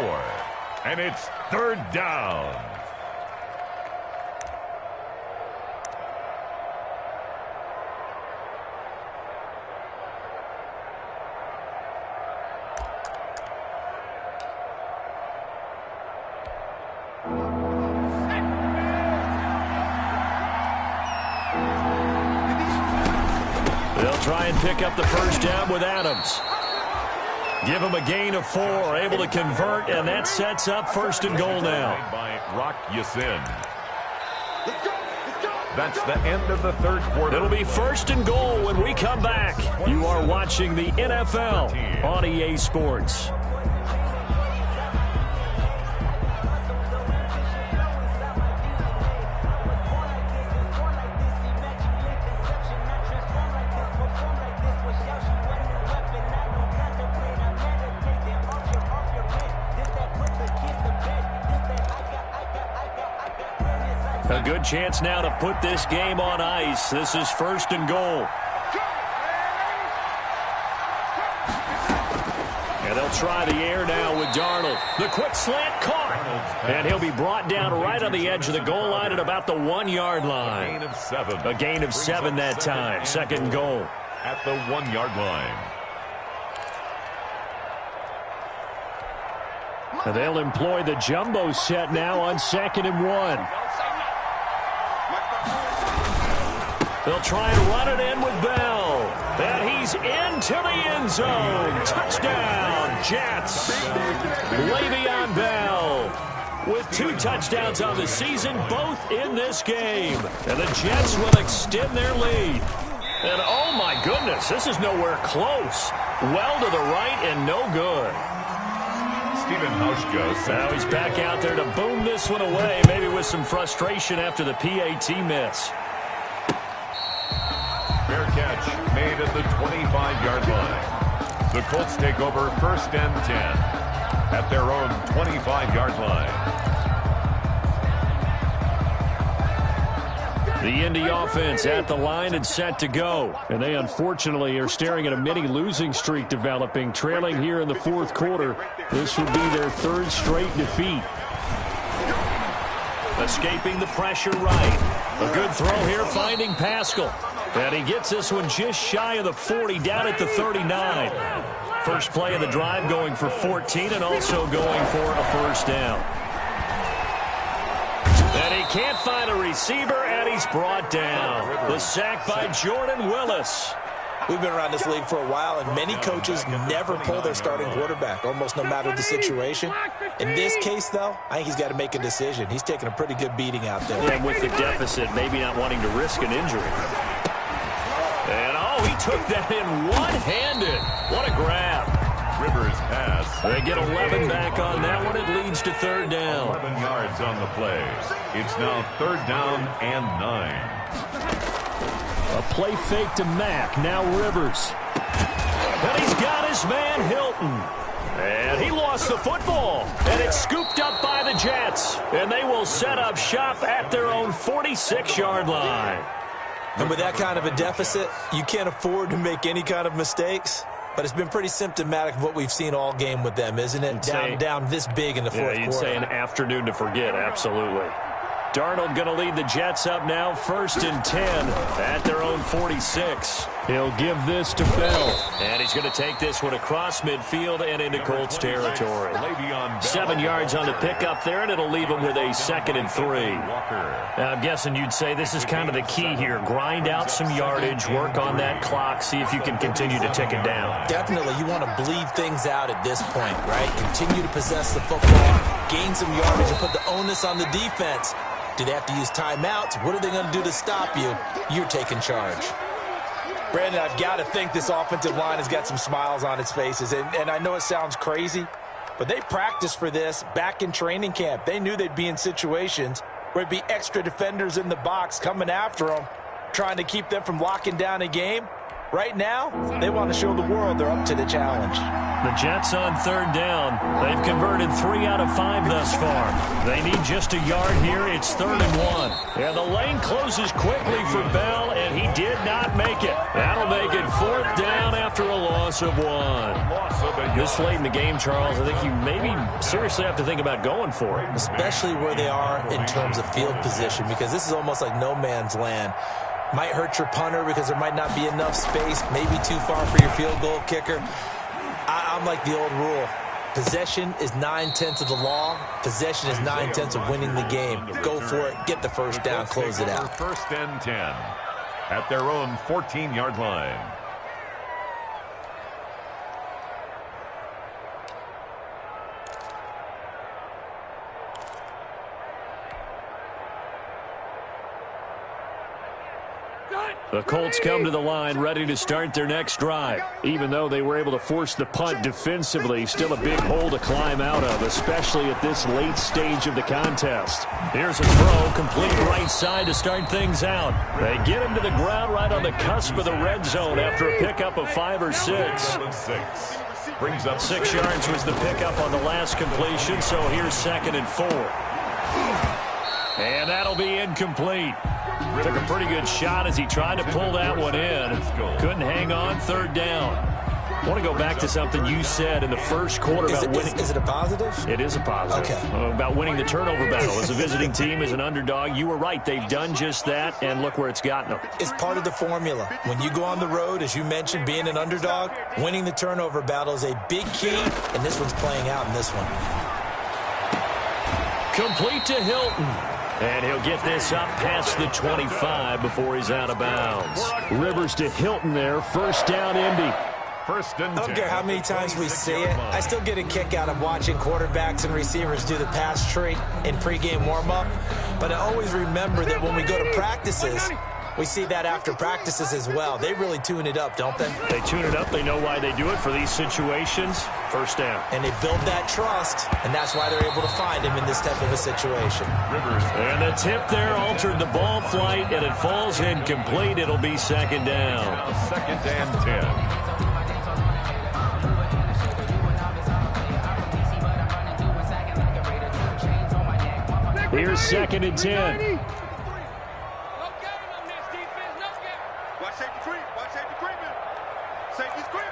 And it's third down. Try and pick up the first down with Adams. Give him a gain of 4, able to convert, and that sets up 1st and goal now. By Rock Yasin. That's the end of the third quarter. It'll be 1st and goal when we come back. You are watching the NFL on EA Sports. A good chance now to put this game on ice. This is 1st and goal. And they'll try the air now with Darnold. The quick slant caught. And he'll be brought down right on the edge of the goal line at about the 1-yard line. A gain of 7. A gain of 7 that time. 2nd and goal. At the 1-yard line. And they'll employ the jumbo set now on 2nd and 1. They'll try and run it in with Bell. And he's into the end zone. Touchdown, Jets. Le'Veon Bell with 2 touchdowns on the season, both in this game. And the Jets will extend their lead. And oh my goodness, this is nowhere close. Well to the right and no good. Stephen Hauschka. Now he's back out there to boom this one away, maybe with some frustration after the PAT miss. Fair catch made at the 25-yard line. The Colts take over 1st and 10 at their own 25-yard line. The Indy offense at the line and set to go. And they unfortunately are staring at a mini losing streak developing, trailing here in the 4th quarter. This would be their 3rd straight defeat. Escaping the pressure right. A good throw here finding Pascal. And he gets this one just shy of the 40, down at the 39. First play of the drive going for 14 and also going for a 1st down. And he can't find a receiver, and he's brought down. The sack by Jordan Willis. We've been around this league for a while, and many coaches never pull their starting quarterback, almost no matter the situation. In this case, though, I think he's got to make a decision. He's taking a pretty good beating out there. And with the deficit, maybe not wanting to risk an injury. And, oh, he took that in one-handed. What a grab. Rivers pass. They get 11 back on that one. It leads to 3rd down. 11 yards on the play. It's now 3rd down and 9. A play fake to Mack. Now Rivers. And he's got his man Hilton. And he lost the football. And it's scooped up by the Jets. And they will set up shop at their own 46-yard line. And with that kind of a deficit, you can't afford to make any kind of mistakes. But it's been pretty symptomatic of what we've seen all game with them, isn't it? Down this big in the 4th quarter. You'd say an afternoon to forget, absolutely. Darnold going to lead the Jets up now, 1st and 10 at their own 46. He'll give this to Bell. And he's going to take this one across midfield and into Colts territory. 7 yards on the pickup there, and it'll leave him with a 2nd and 3. Now, I'm guessing you'd say this is kind of the key here. Grind out some yardage, work on that clock, see if you can continue to tick it down. Definitely, you want to bleed things out at this point, right? Continue to possess the football, gain some yardage, and put the onus on the defense. Do they have to use timeouts? What are they going to do to stop you? You're taking charge. Brandon, I've got to think this offensive line has got some smiles on its faces. And I know it sounds crazy, but they practiced for this back in training camp. They knew they'd be in situations where there'd be extra defenders in the box coming after them, trying to keep them from locking down a game. Right now, they want to show the world they're up to the challenge. The Jets on 3rd down. They've converted 3 out of 5 thus far. They need just a yard here. It's 3rd and 1. And the lane closes quickly for Bell, and he did not make it. That'll make it 4th down after a loss of 1. This late in the game, Charles, I think you maybe seriously have to think about going for it. Especially where they are in terms of field position, because this is almost like no man's land. Might hurt your punter because there might not be enough space, maybe too far for your field goal kicker. I'm like the old rule. Possession is 9/10 of the law. Possession is 9/10 of winning the game. Go for it. Get the 1st down. Close it out. 1st and 10 at their own 14-yard line. The Colts come to the line ready to start their next drive. Even though they were able to force the punt defensively, still a big hole to climb out of, especially at this late stage of the contest. Here's a throw, complete right side to start things out. They get him to the ground right on the cusp of the red zone after a pickup of 5 or 6. Brings up 6 yards was the pickup on the last completion, so here's 2nd and 4. And that'll be incomplete. Took a pretty good shot as he tried to pull that one in. Couldn't hang on, 3rd down. I want to go back to something you said in the first quarter about winning. Is it a positive? It is a positive. Okay. About winning the turnover battle. As a visiting team, as an underdog, you were right. They've done just that, and look where it's gotten them. It's part of the formula. When you go on the road, as you mentioned, being an underdog, winning the turnover battle is a big key, and this one's playing out in this one. Complete to Hilton. And he'll get this up past the 25 before he's out of bounds. Rivers to Hilton there. First down, Indy. First and 10. I don't care how many times we see it. I still get a kick out of watching quarterbacks and receivers do the pass tree in pregame warm-up. But I always remember that when we go to practices, we see that after practices as well. They really tune it up, don't they? They tune it up. They know why they do it for these situations. First down. And they build that trust, and that's why they're able to find him in this type of a situation. And the tip there altered the ball flight, and it falls incomplete. It'll be second down. Second and 10. Here's second and 10. Watch safety creep. Watch safety creeping. Safety's creeping.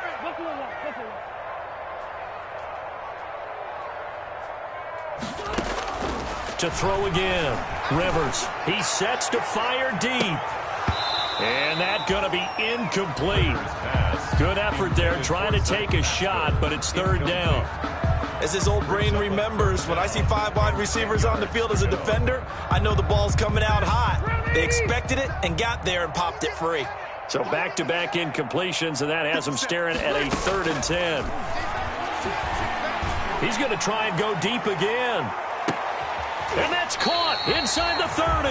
To throw again. Rivers. He sets to fire deep. And that's going to be incomplete. Good effort there trying to take a shot, but it's third down. As his old brain remembers, when I see 5 wide receivers on the field as a defender, I know the ball's coming out hot. They expected it and got there and popped it free. So back-to-back incompletions, and that has him staring at a third and 10. He's going to try and go deep again. And that's caught inside the 30.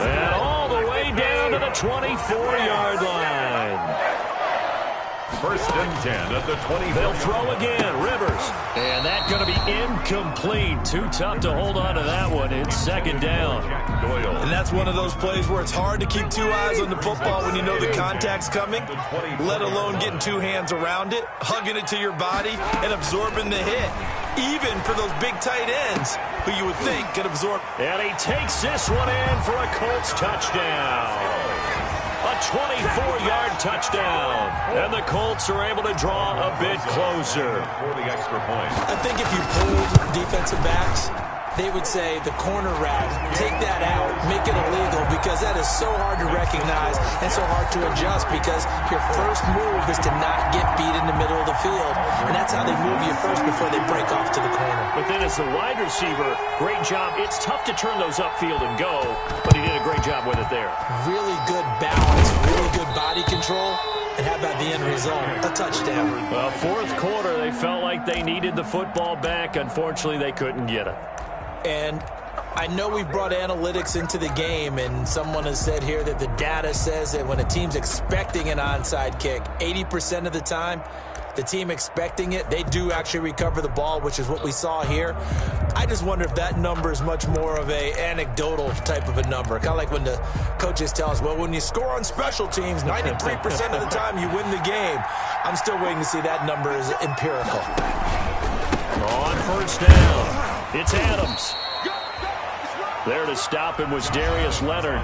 And all the way down to the 24-yard line. First and 10 at the 20. They'll throw again. Rivers. And that's going to be incomplete. Too tough to hold on to that one. It's second down. And that's one of those plays where it's hard to keep 2 eyes on the football when you know the contact's coming, let alone getting 2 hands around it, hugging it to your body, and absorbing the hit. Even for those big tight ends who you would think could absorb. And he takes this one in for a Colts touchdown. A 24-yard touchdown. And the Colts are able to draw a bit closer. For the extra point. I think if you pulled defensive backs, they would say the corner route, take that out, make it illegal, because that is so hard to recognize and so hard to adjust, because your first move is to not get beat in the middle of the field. And that's how they move you first before they break off to the corner. But then as the wide receiver, great job. It's tough to turn those upfield and go, but he did a great job with it there. Really good balance, really good body control. And how about the end result? A touchdown. Well, fourth quarter, they felt like they needed the football back. Unfortunately, they couldn't get it. And I know we brought analytics into the game, and someone has said here that the data says that when a team's expecting an onside kick, 80% of the time, the team expecting it, they do actually recover the ball, which is what we saw here. I just wonder if that number is much more of a anecdotal type of a number. Kind of like when the coaches tell us, well, when you score on special teams, 93% of the time you win the game. I'm still waiting to see that number is empirical. On first down, it's Adams. There to stop him was Darius Leonard.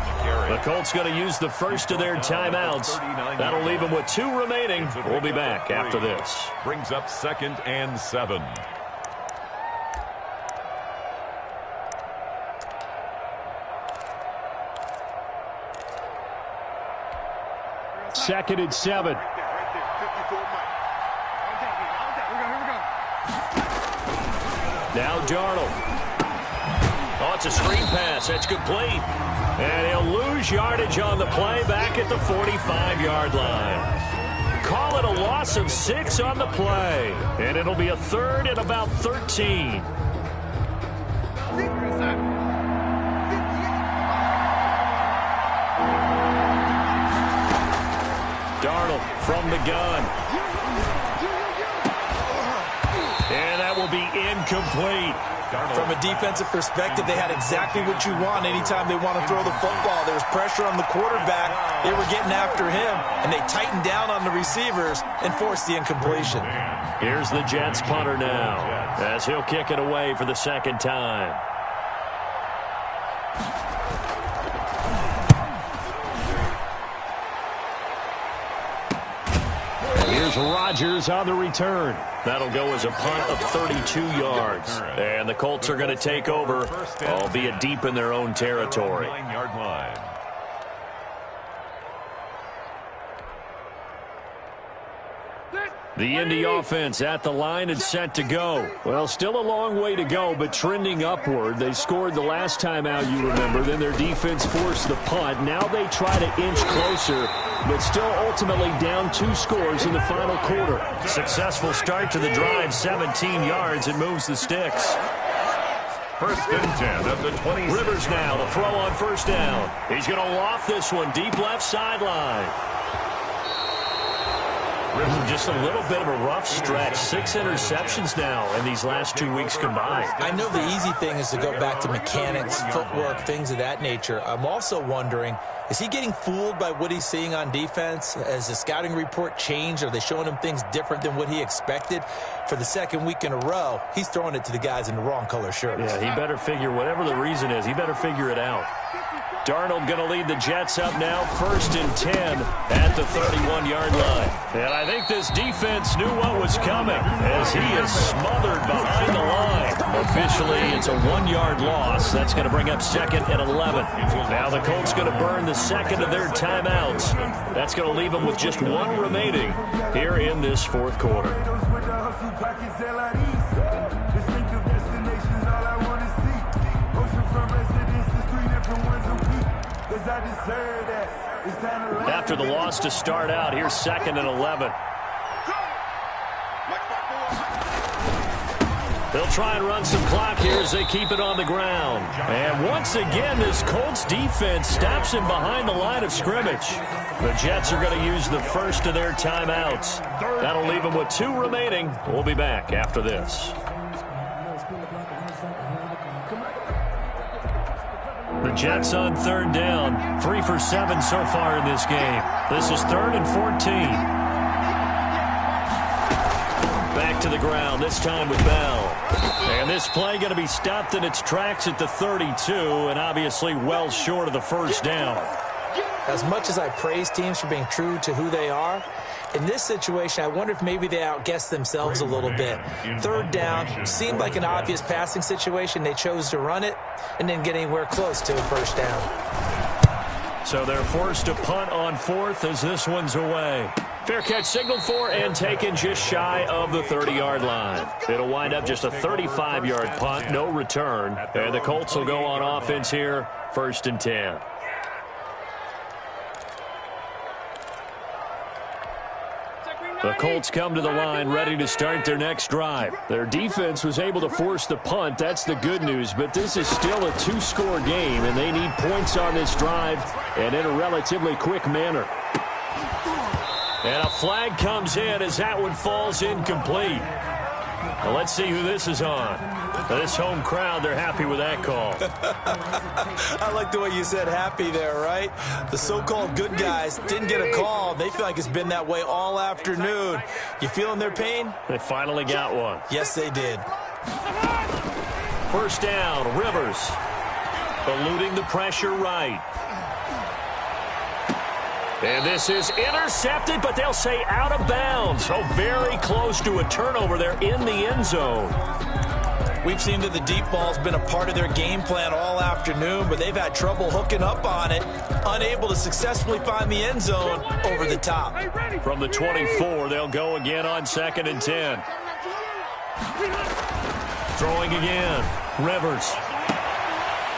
The Colts going to use the first of their timeouts. That'll leave them with 2 remaining. We'll be back after this. Brings up second and 7. Second and 7. Now Darnold. Oh, it's a screen pass. That's complete. And he'll lose yardage on the play back at the 45-yard line. Call it a loss of 6 on the play. And it'll be a third and about 13. Darnold from the gun. And that will be incomplete. From a defensive perspective, they had exactly what you want anytime they want to throw the football. There was pressure on the quarterback. They were getting after him, and they tightened down on the receivers and forced the incompletion. Here's the Jets punter now, as he'll kick it away for the second time. Here's Rodgers on the return. That'll go as a punt of 32 yards. And the Colts are going to take over, albeit deep in their own territory. 9-yard line. The Indy offense at the line and set to go. Well, still a long way to go, but trending upward. They scored the last time out, you remember. Then their defense forced the punt. Now they try to inch closer, but still ultimately down 2 scores in the final quarter. Successful start to the drive, 17 yards. It moves the sticks. First and 10 at the 20. Rivers now to throw on first down. He's going to loft this one deep left sideline. Just a little bit of a rough stretch. 6 interceptions now in these last 2 weeks combined. I know the easy thing is to go back to mechanics, footwork, things of that nature. I'm also wondering, is he getting fooled by what he's seeing on defense? Has the scouting report changed? Are they showing him things different than what he expected? For the second week in a row, he's throwing it to the guys in the wrong color shirts. Yeah, he better figure, whatever the reason is, he better figure it out. Darnold going to lead the Jets up now, 1st and 10 at the 31-yard line. And I think this defense knew what was coming as he is smothered behind the line. Officially, it's a 1-yard loss. That's going to bring up 2nd and 11. Now the Colts going to burn the second of their timeouts. That's going to leave them with just 1 remaining here in this 4th quarter. After the loss to start out, here's 2nd and 11. They'll try and run some clock here as they keep it on the ground. And once again, this Colts defense stops him behind the line of scrimmage. The Jets are going to use the first of their timeouts. That'll leave them with 2 remaining. We'll be back after this. The Jets on 3rd down. 3 for 7 so far in this game. This is 3rd and 14. Back to the ground, this time with Bell. And this play going to be stopped in its tracks at the 32, and obviously well short of the first down. As much as I praise teams for being true to who they are, in this situation, I wonder if maybe they outguessed themselves a little bit. 3rd down seemed like an obvious passing situation. They chose to run it and didn't get anywhere close to a first down. So they're forced to punt on 4th as this one's away. Fair catch signaled for and taken just shy of the 30-yard line. It'll wind up just a 35-yard punt, no return. And the Colts will go on offense here, 1st and 10. The Colts come to the line ready to start their next drive. Their defense was able to force the punt. That's the good news. But this is still a 2-score game, and they need points on this drive and in a relatively quick manner. And a flag comes in as that one falls incomplete. Now let's see who this is on. This home crowd, they're happy with that call. I like the way you said happy there, right? The so-called good guys didn't get a call. They feel like it's been that way all afternoon. You feeling their pain? They finally got one. Yes, they did. First down, Rivers. Eluding the pressure right. And this is intercepted, but they'll say out of bounds. So very close to a turnover there in the end zone. We've seen that the deep ball's been a part of their game plan all afternoon, but they've had trouble hooking up on it, unable to successfully find the end zone over the top. From the 24, they'll go again on 2nd and 10. Throwing again, Rivers.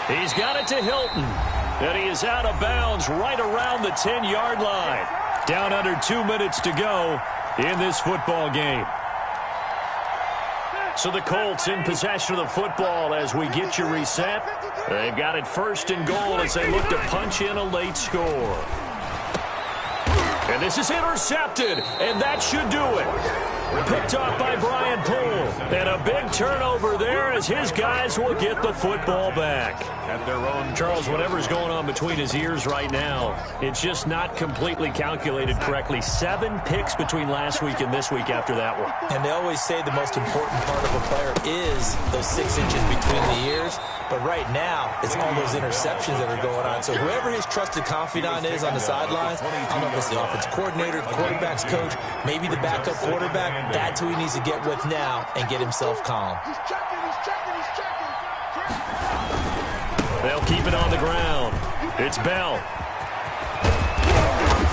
He's got it to Hilton, and he is out of bounds right around the 10-yard line. Down under 2 minutes to go in this football game. So the Colts in possession of the football as we get you reset. They've got it 1st and goal as they look to punch in a late score. And this is intercepted, and that should do it. Picked off by Brian Poole. And a big turnover there as his guys will get the football back. At their own. Charles, whatever's going on between his ears right now, it's just not completely calculated correctly. 7 picks between last week and this week after that one. And they always say the most important part of a player is those 6 inches between the ears. But right now, it's all those interceptions that are going on. So whoever his trusted confidant is on the sidelines, I don't know if it's the offensive coordinator, the quarterback's coach, maybe the backup quarterback, that's who he needs to get with now and get himself calm. They'll keep it on the ground. It's Bell.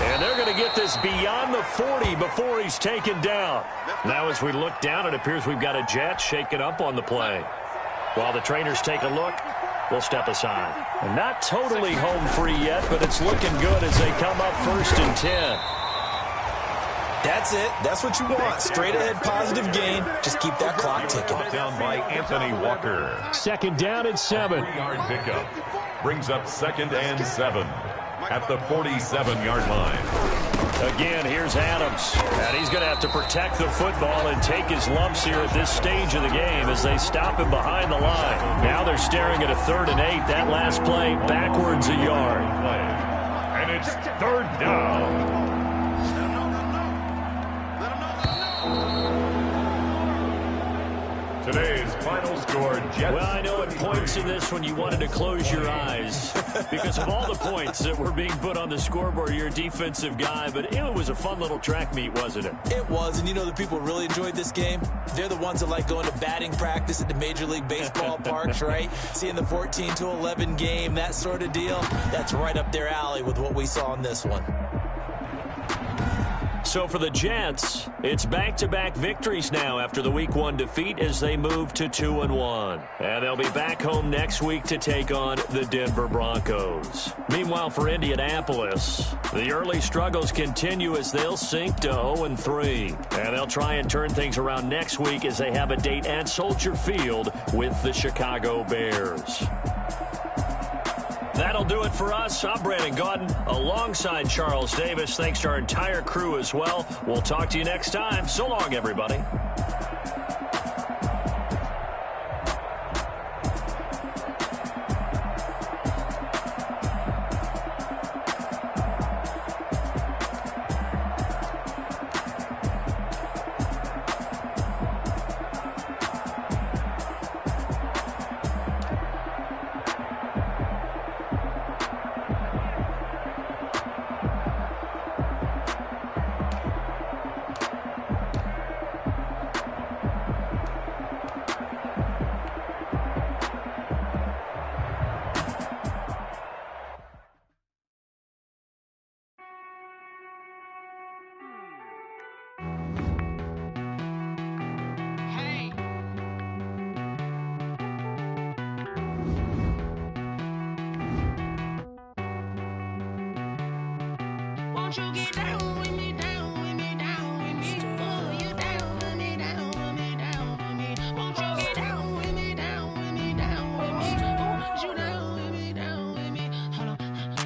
And they're going to get this beyond the 40 before he's taken down. Now as we look down, it appears we've got a jet shaken up on the play. While the trainers take a look, we'll step aside. And not totally home free yet, but it's looking good as they come up 1st and 10. That's it. That's what you want. Straight ahead positive gain. Just keep that clock ticking. Down by Anthony Walker. 2nd down and 7. 3-yard pickup. Brings up 2nd and 7 at the 47-yard line. Again, here's Adams. And he's going to have to protect the football and take his lumps here at this stage of the game as they stop him behind the line. Now they're staring at a 3rd and 8. That last play backwards a yard. And it's 3rd down. Today's final score, Jets. Well, I know at points in this when you wanted to close your eyes because of all the points that were being put on the scoreboard. You're a defensive guy, but it was a fun little track meet, wasn't it? It was, and you know the people really enjoyed this game? They're the ones that like going to batting practice at the Major League Baseball parks, right? Seeing the 14-11 game, that sort of deal, that's right up their alley with what we saw in this one. So for the Jets, it's back-to-back victories now after the Week 1 defeat as they move to 2-1. And they'll be back home next week to take on the Denver Broncos. Meanwhile, for Indianapolis, the early struggles continue as they'll sink to 0-3. And they'll try and turn things around next week as they have a date at Soldier Field with the Chicago Bears. That'll do it for us. I'm Brandon Gaudin alongside Charles Davis. Thanks to our entire crew as well. We'll talk to you next time. So long, everybody. Won't you get down with me, down with me, down with me? Oh, you down with me, down with me, down with me. Won't you get down with me, down with me, down with me? Oh, you down with me, down with me? Hold on.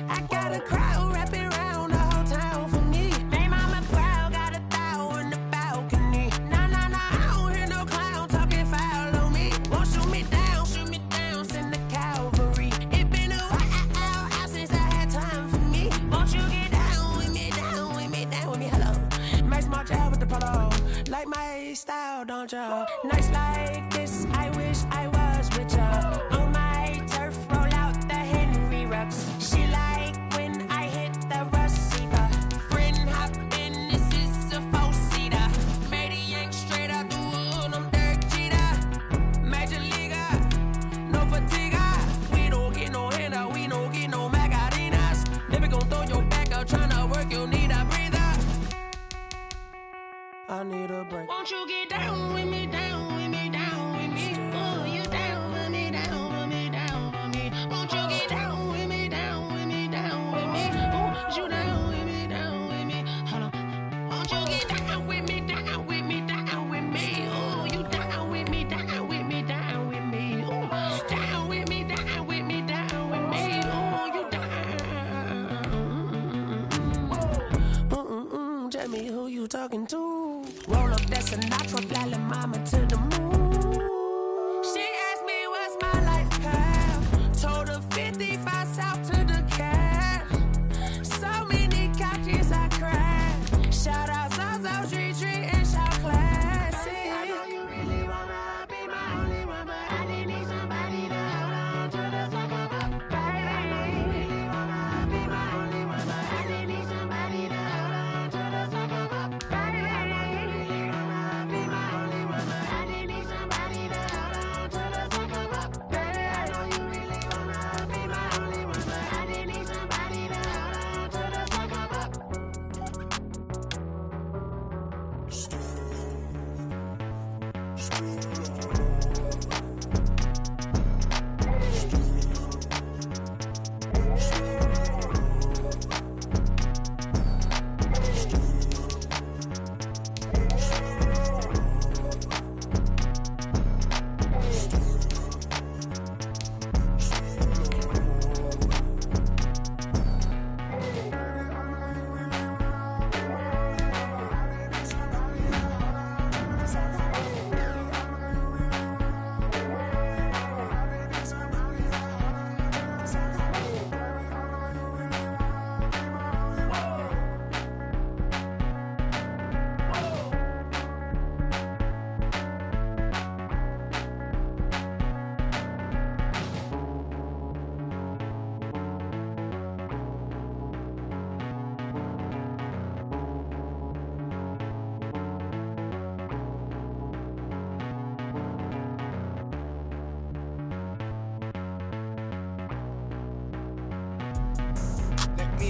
I got a crowd wrapping around the whole town for me. They mama proud, got a thou in the balcony. Nah, nah, nah, I don't hear no clown talking foul on me. Won't shoot me down, send the cavalry. It been a while since I had time for me. Won't you get down with me, down with me, down with me? Hello. Max March out with the polo. Like my style, don't you? Nights like this, I wish I was with ya. On my turf, roll out the Henry Rux. She like when I hit the receiver. Friend hop in, this is a four-seater. Made a yank straight out the wood, I'm Derek Jeter. Major leaguer, no fatigue. We don't get no handout, we don't get no Macarinas. Never gon' throw your back out, tryna work, you need a breather. I need a break. Won't you get down with me, down with me, down with me? Oh, you down with me, down with me, down with me? Won't you get down with me, down with me, down with me? Oh, you down with me, down with me? Hold on. Won't you get down with me, down with me, down with me? Oh, you down with me, down with me, down with me? Oh, down with me, down with me, down with me? Oh, you down. Tell me who you talking to. Roll up that Sinatra, fly la mama to the moon. She asked me what's my life path. Told her 55 south to the cat. So many couches I cracked. Shout out Zazo, Tree Tree, and shout classic. I know you really wanna be my only one, but I didn't need somebody to hold on to the sucker. Baby, I know you really wanna be my only one, but I didn't need somebody to hold on to the sucker. Baby, I know you really wanna be my only one, but I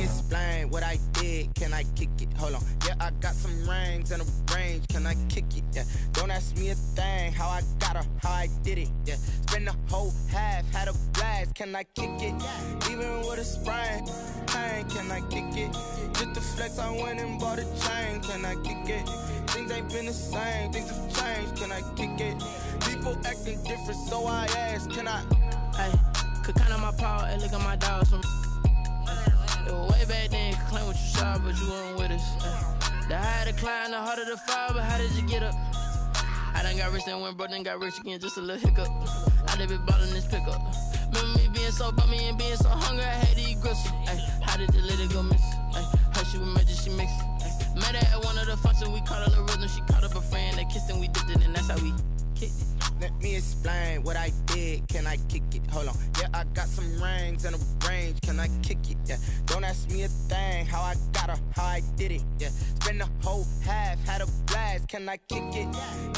explain what I did. Can I kick it? Hold on. Yeah, I got some rings and a range. Can I kick it? Yeah. Don't ask me a thing. How I got her, how I did it. Yeah. Spend the whole half, had a blast. Can I kick it? Even with a sprain. Pain, can I kick it? Just to flex, I went and bought a chain. Can I kick it? Things ain't been the same. Things have changed. Can I kick it? People acting different, so I ask. Can I? Hey, could count on my power and look at my dogs from. It was way back then, could claim what you saw, but you weren't with us. The higher the climb, the harder the fall, but how did you get up? I done got rich and went broke, then got rich again, just a little hiccup. I done been ballin' this pickup. Remember me being so bummy and being so hungry, I had to eat gristle. Ay, how did the little go miss? Ay, her she was magic, she mixed. Ay, met her at one of the functions, we caught a little rhythm, she caught up a friend, they kissed and we dipped it, and that's how we kicked it. Let me explain what I did. Can I kick it? Hold on. Yeah, I got some rings and a range. Can I kick it? Yeah. Don't ask me a thing. How I got her, how I did it. Yeah. Spend the whole half, had a blast. Can I kick it?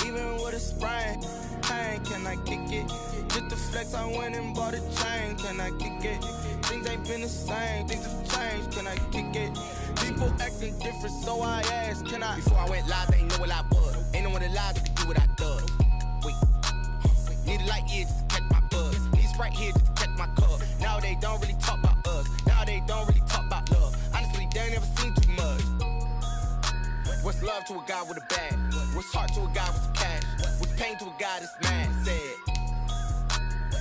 Even with a sprain. Pain, can I kick it? Just to flex, I went and bought a chain. Can I kick it? Things ain't been the same. Things have changed. Can I kick it? People acting different, so I asked. Can I? Before I went live, they ain't know what I was. Ain't no one alive that could do what I done. Need a light here just to catch my buzz. Need Sprite here just to catch my cup. Now they don't really talk about us. Now they don't really talk about love. Honestly, they ain't never seen too much. What's love to a guy with a bag? What's heart to a guy with some cash? What's pain to a guy that's mad? Said.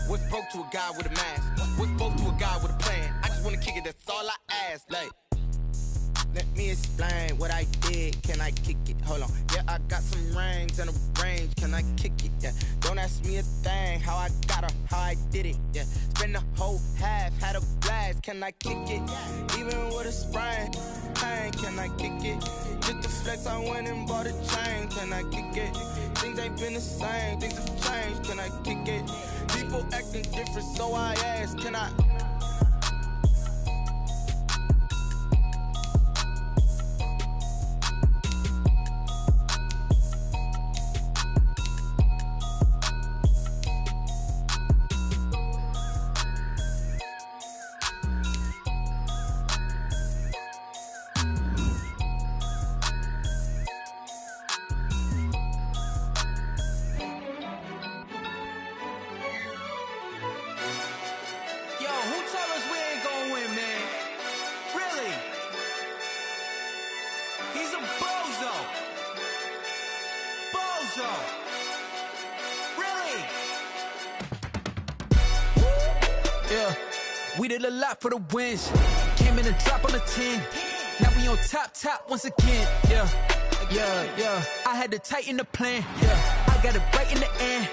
What's broke to a guy with a mask? What's broke to a guy with a plan? I just wanna kick it, that's all I ask. Like, let me explain what I did. Can I kick it? Hold on. Yeah, I got some rings and a range. Can I kick it? Yeah. Don't ask me a thing. How I got her, how I did it. Yeah. Spend the whole half, had a blast. Can I kick it? Even with a sprain. Pain, can I kick it? Just to flex, I went and bought a chain. Can I kick it? Things ain't been the same. Things have changed. Can I kick it? People acting different, so I ask. Can I? We did a lot for the wins. Came in and drop on the 10. Now we on top once again. Yeah. I had to tighten the plan. Yeah. I got it right in the end.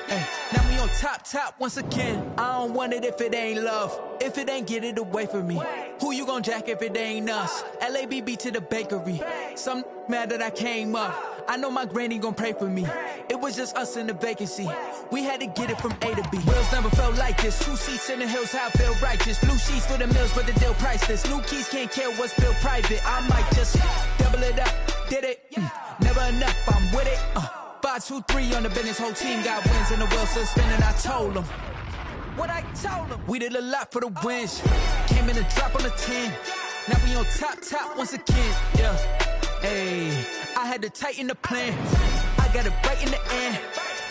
Now we on top once again. I don't want it if it ain't love. If it ain't, get it away from me. Who you gon' jack if it ain't us? LABB to the bakery. Some mad that I came up. I know my granny gon' pray for me. It was just us in the vacancy. We had to get it from A to B. Wheels never felt like this. 2 seats in the hills, how I feel righteous. Blue sheets for the mills, but the deal priceless. New keys can't care what's built private. I might just double it up. Did it? Never enough, I'm with it. 5, 2, 3 on the business. Whole team got wins and the wheels still spinning. I told them what I told them. We did a lot for the wins. Came in and drop on the 10. Now we on top once again. Yeah. Hey, I had to tighten the plan. I got it right in the end.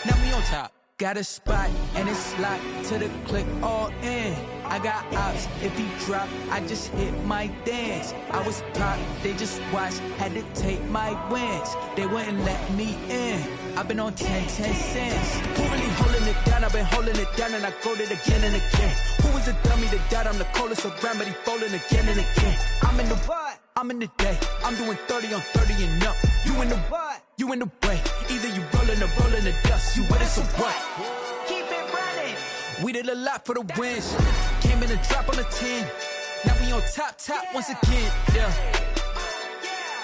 Now we on top. Got a spot and it's locked to the click all in. I got ops, if he drop, I just hit my dance. I was pop, they just watched, had to take my wins. They wouldn't let me in. I've been on 10 cents. Who really holding it down? I've been holding it down and I go it again and again. Who was the dummy that died? I'm the coldest around, but he folding again and again. I'm in the what? I'm in the day. I'm doing 30 on 30 and up. You in the what? You in the way. Either you rolling or rolling the dust. You with us or what? Keep it running. We did a lot for the wins. Came in and drop on the 10. Now we on top once again. Yeah.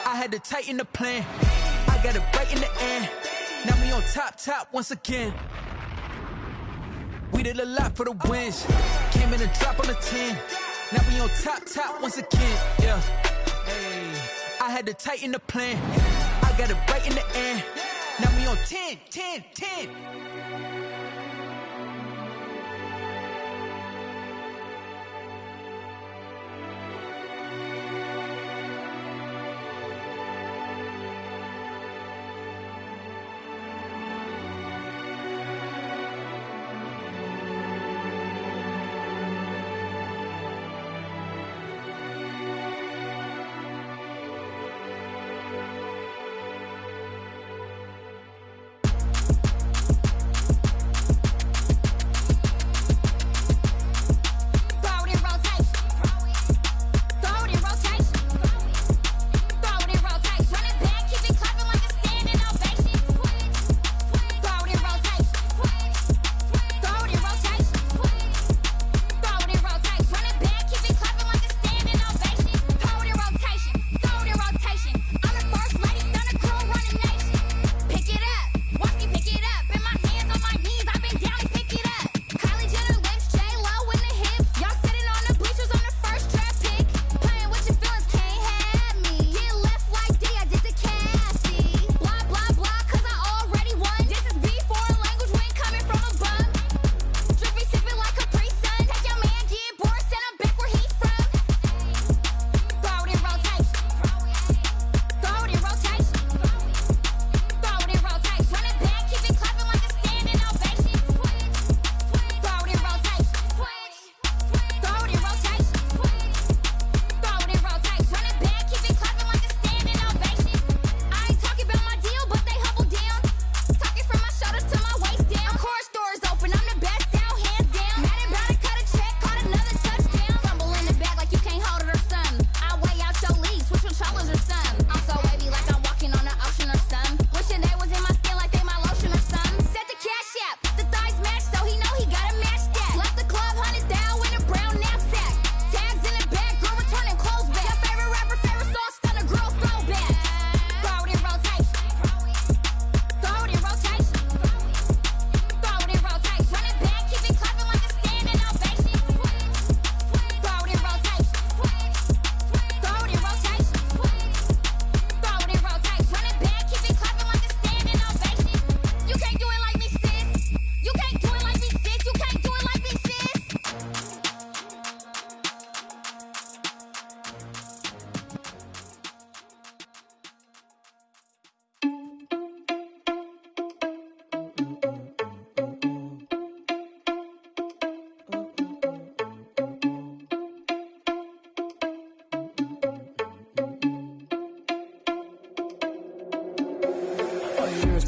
I had to tighten the plan. I got it right in the end. Now we on top once again. We did a lot for the wins. Came in and drop on the 10. Now we on top once again. Yeah. Hey, I had to tighten the plan. I got it right in the end. Now we on 10.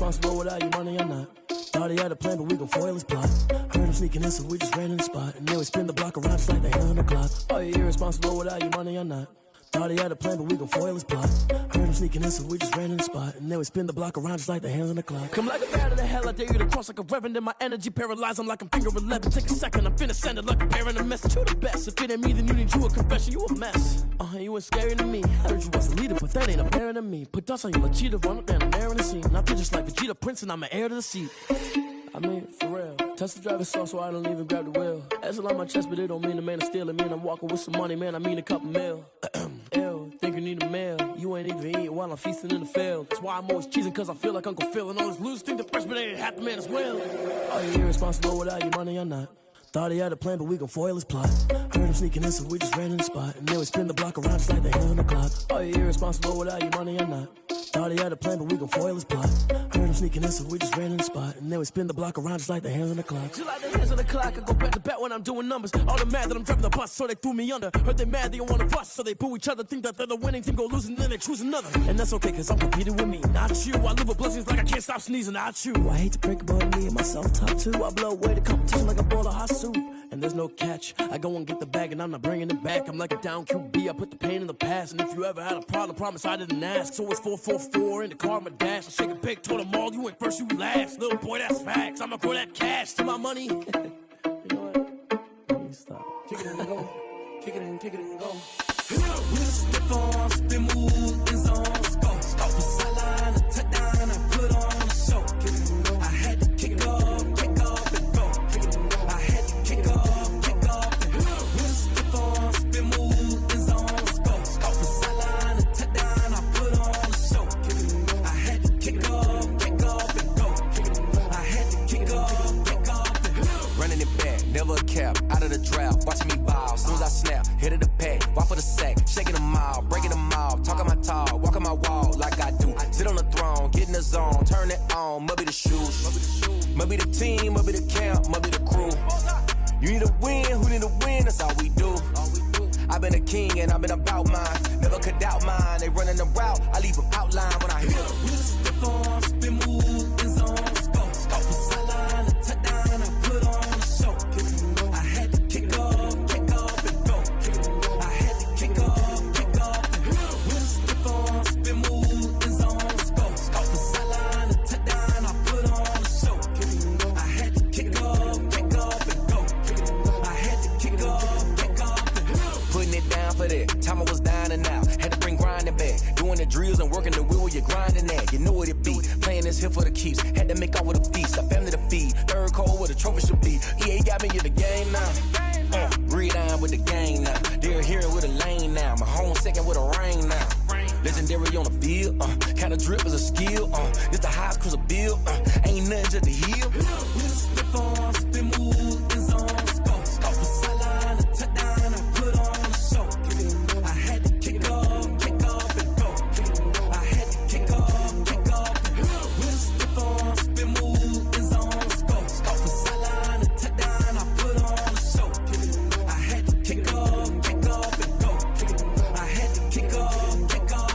irresponsible without your money or not. Thought he had a plan, but we gon' foil his plot. Heard him sneaking in, so we just ran in the spot. And then we spin the block around just like the hand on the clock. Are you irresponsible without your money or not? Thought he had a plan, but we gon' foil his plot. Heard him sneaking in, so we just ran in the spot. And then we spin the block around just like the hands on the clock. Come like a bat of the hell, I dare you to cross like a reverend. In my energy paralyzed, I'm like I'm finger 11. Take a second, I'm finna send it like a bearing a message. You the best, if it ain't me, then you need you a confession. You a mess, you ain't scary to me. Heard you was a leader, but that ain't apparent to me. Put dust on you, like cheetah, run up down the air in the scene. I feel just like Vegeta Prince, and I'm an heir to the seat. I mean, for real. Touch the driver's soft, so I don't even grab the wheel. That's on my chest, but it don't mean the man is stealing. Man, I'm walking with some money, man, I mean a couple mil. Ew, think you need a meal. You ain't even eating while I'm feasting in the field. That's why I'm always cheesing, cause I feel like Uncle Phil. And all those losers think the freshman ain't half the man as well. Are you irresponsible without your money or not? Thought he had a plan, but we gon' foil his plot. Heard him sneaking in, so we just ran in the spot. And then we spin the block around just like the hands on the clock. Are you irresponsible without your money or not? Thought he had a plan, but we gon' foil his plot. Heard him sneaking in, so we just ran in the spot. And then we spin the block around just like the hands on the clock. Just like the hands on the clock, I go back to back when I'm doing numbers. All the mad that I'm driving the bus, so they threw me under. Heard they mad, they don't wanna bust, so they boo each other. Think that they're the winning team, go losing, then they choose another. And that's okay, cause I'm competing with me, not you. I live with blessings like I can't stop sneezing, not you. I hate to break it, but me and myself top two. I blow away the competition like a ball of hot soup. And there's no catch. I go and get the bag and I'm not bringing it back. I'm like a down QB, I put the pain in the past. And if you ever had a problem, promise I didn't ask. So it's 444 in the car, my dash. I shake a big, told them all, you ain't first, you last. Little boy, that's facts. I'ma throw that cash to my money. You know what? Let me stop. Kick it and go. Kick it and go. We'll step on, spin, move, in zone, go. Off the sideline, a touchdown, I put on a show. Kick it and go. I had to kick off and go. Kick it and go. I had to kick off and go. We'll step on, spin, move, in zone, go. Off the sideline, a touchdown, I put on a show. Kick it and go. I had to kick off and go. Kick it and go. I had to kick off and go. Running it back, never a cap, out of the drought, watching me ball. Soon as I snap, hit of the pack, walk for the sack, shaking them all, breaking them all, talking my talk, walking my wall like I do. Sit on the throne, get in the zone, turn it on, must be the shoes, must be the team, must be the camp, must be the crew. You need a win, who need a win, that's all we do. I've been a king and I've been about mine, never could doubt mine. They running the route, I leave them outline when I hit them. We'll step on, spin, move, in zone, go. Off the sideline, a touchdown, I put on a show. I had to kick off and go. I had to kick off and go. We'll step on, spin, move, in zone, go. Off the sideline, a touchdown, I put on a show. I had to kick off and go. I had to kick off and go. Putting it down for that, time I was down and out. Had to bring grinding back, doing the drills and working the wheel where you're grinding at. You know what it be, playing this here for the keeps. Had to make out with a feast, a family to feed. Third cold where the trophy should be. EA got me in the game now. Breed on with the gang now. They're hearing with a lane now. My home second with a rain now. Legendary on the field, kind of drip is a skill. This the highest cruiser bill, ain't nothing just to heal. We'll step on, spin, move, in zone, go. Off the sideline, a touchdown, I put on a show. I had to kick off and go. I had to kick off and go. We'll step on, spin, move, in zone, go. Off the sideline, a touchdown, I put on a show. I had to kick off and go. I had to kick off and go.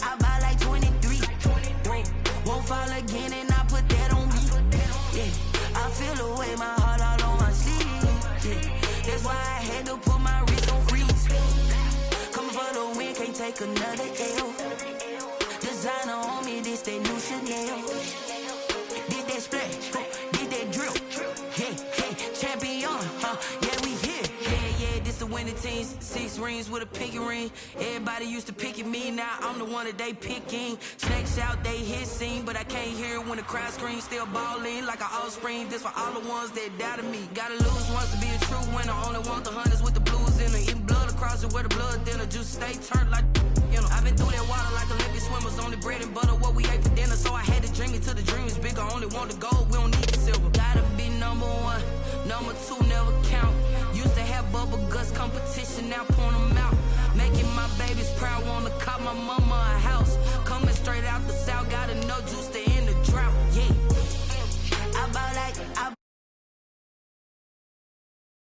I buy like 23. Won't fall again and I put that on me. Yeah, I feel the way, my heart all on my sleeve. Yeah, that's why I had to put my wrist on freeze. Coming for the win, can't take another L. Designer on me, this that new Chanel. Did that splash, did that drill. Yeah, champion, yeah, we here. Yeah, this the winning team. 6 rings with a pinky ring. Everybody used to pick at me, now I'm the one that they picking. Snakes out, they hit scene, but I can't hear it when the crowd screams. Still balling like an offspring. This for all the ones that doubted me. Gotta lose once to be a true winner. Only want the hunters with the blues in it. Eating blood across it where the blood dinner. Juice stay turned like, you know. I've been through that water like Olympic swimmers. Only bread and butter what we ate for dinner. So I had to dream it till the dream is bigger. Only want the gold, we don't need the silver. Gotta be number one, number two never count. Used to have bubble guts competition, now point them out. Making my babies proud, wanna cop my mama a house. Coming straight out the south, got enough juice to